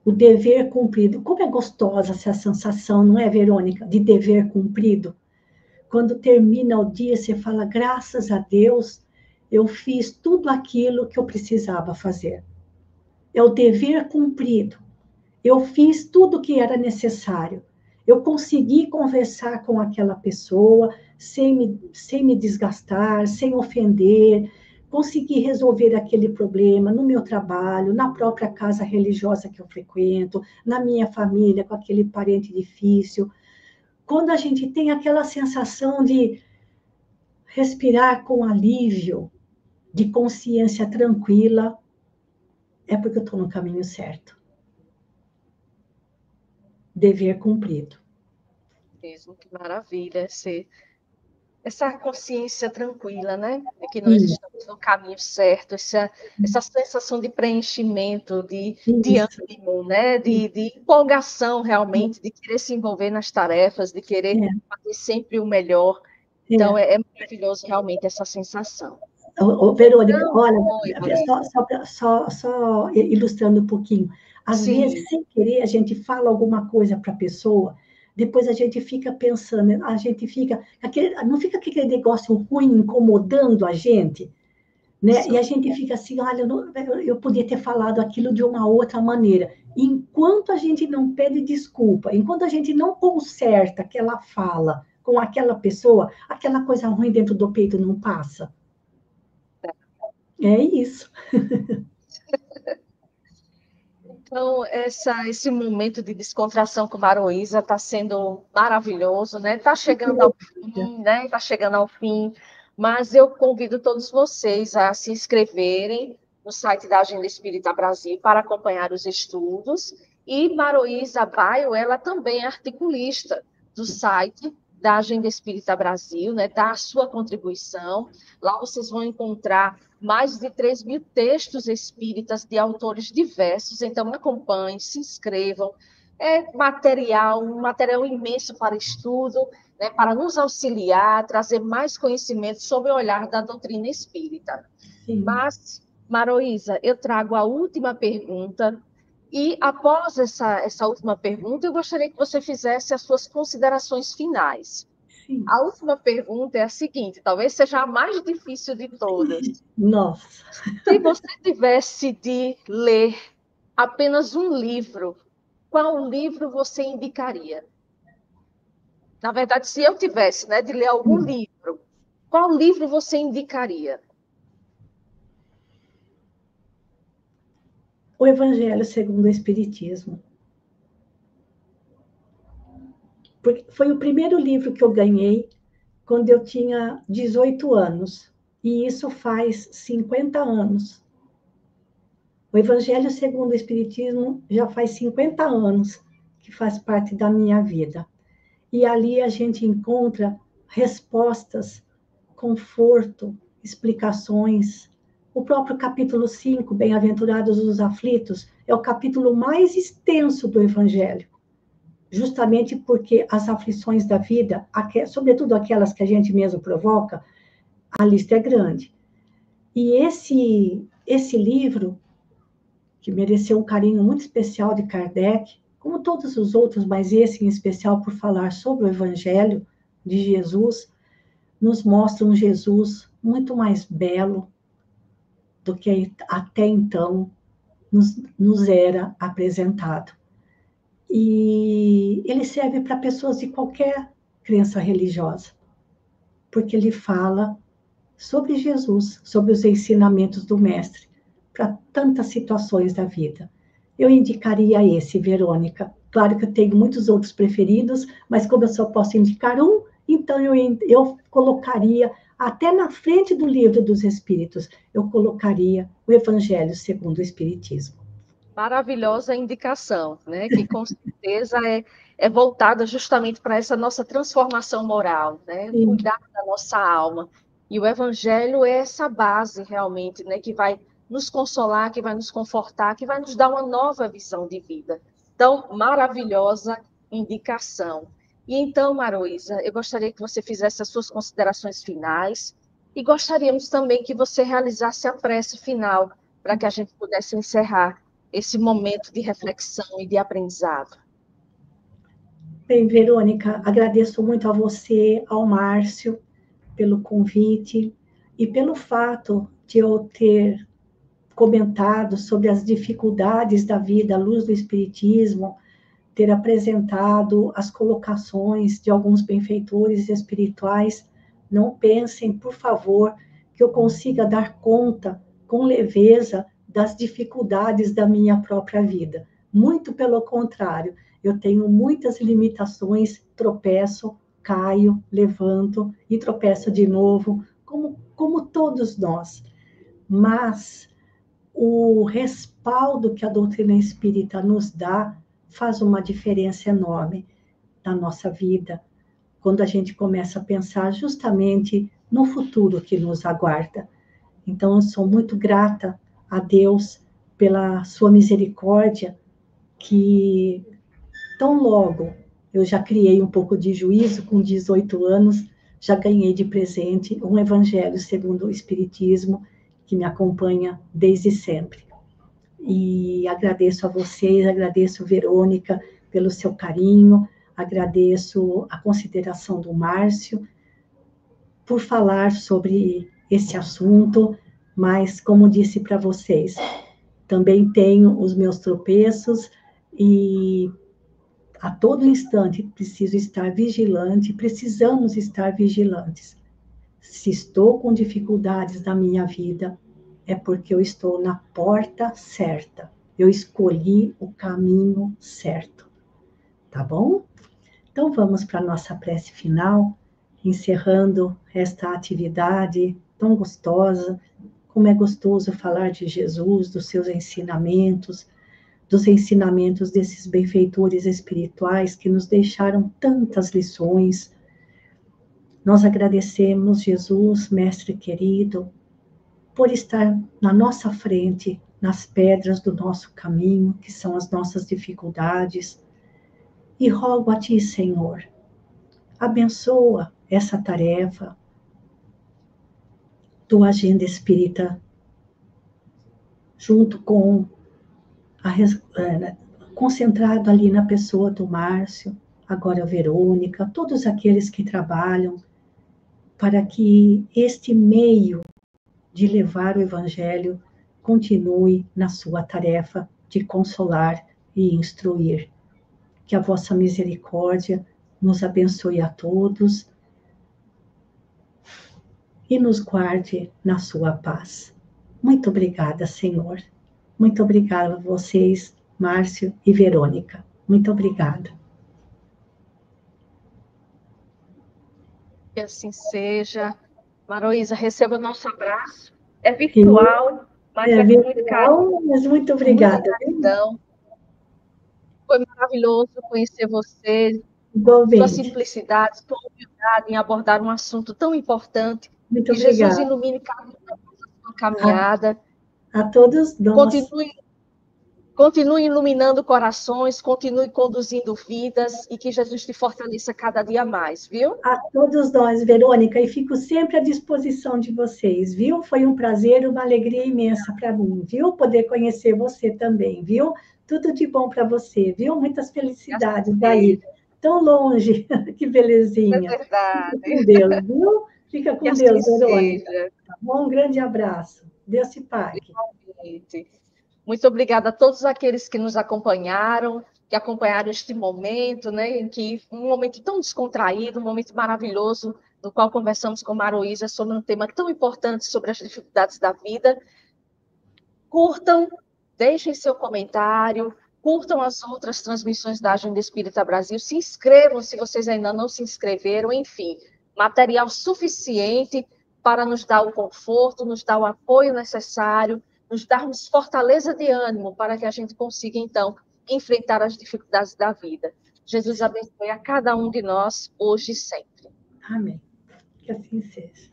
O dever cumprido. Como é gostosa essa sensação, não é, Verônica? De dever cumprido. Quando termina o dia, você fala, graças a Deus, eu fiz tudo aquilo que eu precisava fazer. É o dever cumprido. Eu fiz tudo o que era necessário. Eu consegui conversar com aquela pessoa sem me desgastar, sem ofender. Consegui resolver aquele problema no meu trabalho, na própria casa religiosa que eu frequento, na minha família, com aquele parente difícil. Quando a gente tem aquela sensação de respirar com alívio, de consciência tranquila, é porque eu estou no caminho certo. Dever cumprido. Mesmo, que maravilha essa consciência tranquila, né? De que nós estamos no caminho certo, essa sensação de preenchimento, de Isso. ânimo, né? De empolgação realmente, de querer se envolver nas tarefas, de querer fazer sempre o melhor. Então, é maravilhoso realmente essa sensação. Verônica, olha, Oi, só ilustrando um pouquinho. Às sim. vezes, sem querer, a gente fala alguma coisa para a pessoa, depois a gente fica pensando, a gente fica, não fica aquele negócio ruim incomodando a gente, né? E a gente fica assim, olha, eu podia ter falado aquilo de uma outra maneira. Enquanto a gente não pede desculpa, enquanto a gente não conserta aquela fala com aquela pessoa, aquela coisa ruim dentro do peito não passa. É isso. Então, esse momento de descontração com Maroísa está sendo maravilhoso, né? Está chegando ao fim, né? Está chegando ao fim, mas eu convido todos vocês a se inscreverem no site da Agenda Espírita Brasil para acompanhar os estudos. E Maroísa Baio, ela também é articulista do site da Agenda Espírita Brasil, né? Dá a sua contribuição. Lá vocês vão encontrar mais de 3.000 textos espíritas de autores diversos, então acompanhem, se inscrevam. É um material imenso para estudo, né, para nos auxiliar, trazer mais conhecimento sobre o olhar da doutrina espírita. Sim. Mas, Maroísa, eu trago a última pergunta, e após essa última pergunta, eu gostaria que você fizesse as suas considerações finais. Sim. A última pergunta é a seguinte, talvez seja a mais difícil de todas. Nossa. Se você tivesse de ler apenas um livro, qual livro você indicaria? Na verdade, se eu tivesse, né, de ler algum livro, qual livro você indicaria? O Evangelho segundo o Espiritismo. Porque foi o primeiro livro que eu ganhei quando eu tinha 18 anos. E isso faz 50 anos. O Evangelho segundo o Espiritismo já faz 50 anos que faz parte da minha vida. E ali a gente encontra respostas, conforto, explicações. O próprio capítulo 5, Bem-aventurados os aflitos, é o capítulo mais extenso do Evangelho, justamente porque as aflições da vida, sobretudo aquelas que a gente mesmo provoca, a lista é grande. E esse livro, que mereceu um carinho muito especial de Kardec, como todos os outros, mas esse em especial por falar sobre o Evangelho de Jesus, nos mostra um Jesus muito mais belo do que até então nos era apresentado. E ele serve para pessoas de qualquer crença religiosa, porque ele fala sobre Jesus, sobre os ensinamentos do Mestre, para tantas situações da vida. Eu indicaria esse, Verônica. Claro que eu tenho muitos outros preferidos, mas como eu só posso indicar um, então eu colocaria, até na frente do Livro dos Espíritos, eu colocaria o Evangelho segundo o Espiritismo. Maravilhosa indicação, né? Que com certeza é voltada justamente para essa nossa transformação moral, né? Cuidar da nossa alma. E o Evangelho é essa base realmente, né? Que vai nos consolar, que vai nos confortar, que vai nos dar uma nova visão de vida. Então, maravilhosa indicação. E então, Maroísa, eu gostaria que você fizesse as suas considerações finais e gostaríamos também que você realizasse a prece final para que a gente pudesse encerrar esse momento de reflexão e de aprendizado. Bem, Verônica, agradeço muito a você, ao Márcio, pelo convite e pelo fato de eu ter comentado sobre as dificuldades da vida à luz do Espiritismo, ter apresentado as colocações de alguns benfeitores espirituais. Não pensem, por favor, que eu consiga dar conta com leveza das dificuldades da minha própria vida. Muito pelo contrário, eu tenho muitas limitações, tropeço, caio, levanto e tropeço de novo, como todos nós. Mas o respaldo que a doutrina espírita nos dá faz uma diferença enorme na nossa vida, quando a gente começa a pensar justamente no futuro que nos aguarda. Então, eu sou muito grata a Deus pela sua misericórdia, que tão logo eu já criei um pouco de juízo, com 18 anos, já ganhei de presente um Evangelho segundo o Espiritismo, que me acompanha desde sempre. E agradeço a vocês, agradeço, Verônica, pelo seu carinho, agradeço a consideração do Márcio por falar sobre esse assunto, mas, como disse para vocês, também tenho os meus tropeços e a todo instante preciso estar vigilante, precisamos estar vigilantes. Se estou com dificuldades na minha vida, é porque eu estou na porta certa. Eu escolhi o caminho certo. Tá bom? Então vamos para a nossa prece final, encerrando esta atividade tão gostosa. Como é gostoso falar de Jesus, dos seus ensinamentos, dos ensinamentos desses benfeitores espirituais que nos deixaram tantas lições. Nós agradecemos, Jesus, Mestre querido, por estar na nossa frente, nas pedras do nosso caminho, que são as nossas dificuldades. E rogo a Ti, Senhor, abençoa essa tarefa, Tua agenda espírita, junto com concentrado ali na pessoa do Márcio, agora a Verônica, todos aqueles que trabalham para que este meio de levar o Evangelho continue na sua tarefa de consolar e instruir. Que a vossa misericórdia nos abençoe a todos e nos guarde na sua paz. Muito obrigada, Senhor. Muito obrigada a vocês, Márcio e Verônica. Muito obrigada. Que assim seja. Maroísa, receba o nosso abraço. É virtual, mas é com muito carinho. Mas muito Com muita obrigada. gratidão. Foi maravilhoso conhecer você, sua Igualmente. simplicidade, sua humildade em abordar um assunto tão importante. Muito Que Jesus obrigada. ilumine cada um da sua caminhada. A todos nós. Continue iluminando corações, continue conduzindo vidas e que Jesus te fortaleça cada dia mais, viu? A todos nós, Verônica, e fico sempre à disposição de vocês, viu? Foi um prazer, uma alegria imensa para mim, viu? Poder conhecer você também, viu? Tudo de bom para você, viu? Muitas felicidades daí. Tão longe, que belezinha. É verdade. Fica com Deus, viu? Fica com Que Deus, assim Verônica. seja. Tá bom? Um grande abraço. Deus te pague. Muito obrigada a todos aqueles que nos acompanharam, que acompanharam este momento, né, em que um momento tão descontraído, um momento maravilhoso, no qual conversamos com Maroísa sobre um tema tão importante sobre as dificuldades da vida. Curtam, deixem seu comentário, curtam as outras transmissões da Agenda Espírita Brasil, se inscrevam se vocês ainda não se inscreveram, enfim, material suficiente para nos dar o conforto, nos dar o apoio necessário, nos darmos fortaleza de ânimo para que a gente consiga, então, enfrentar as dificuldades da vida. Jesus abençoe a cada um de nós, hoje e sempre. Amém. Que assim seja.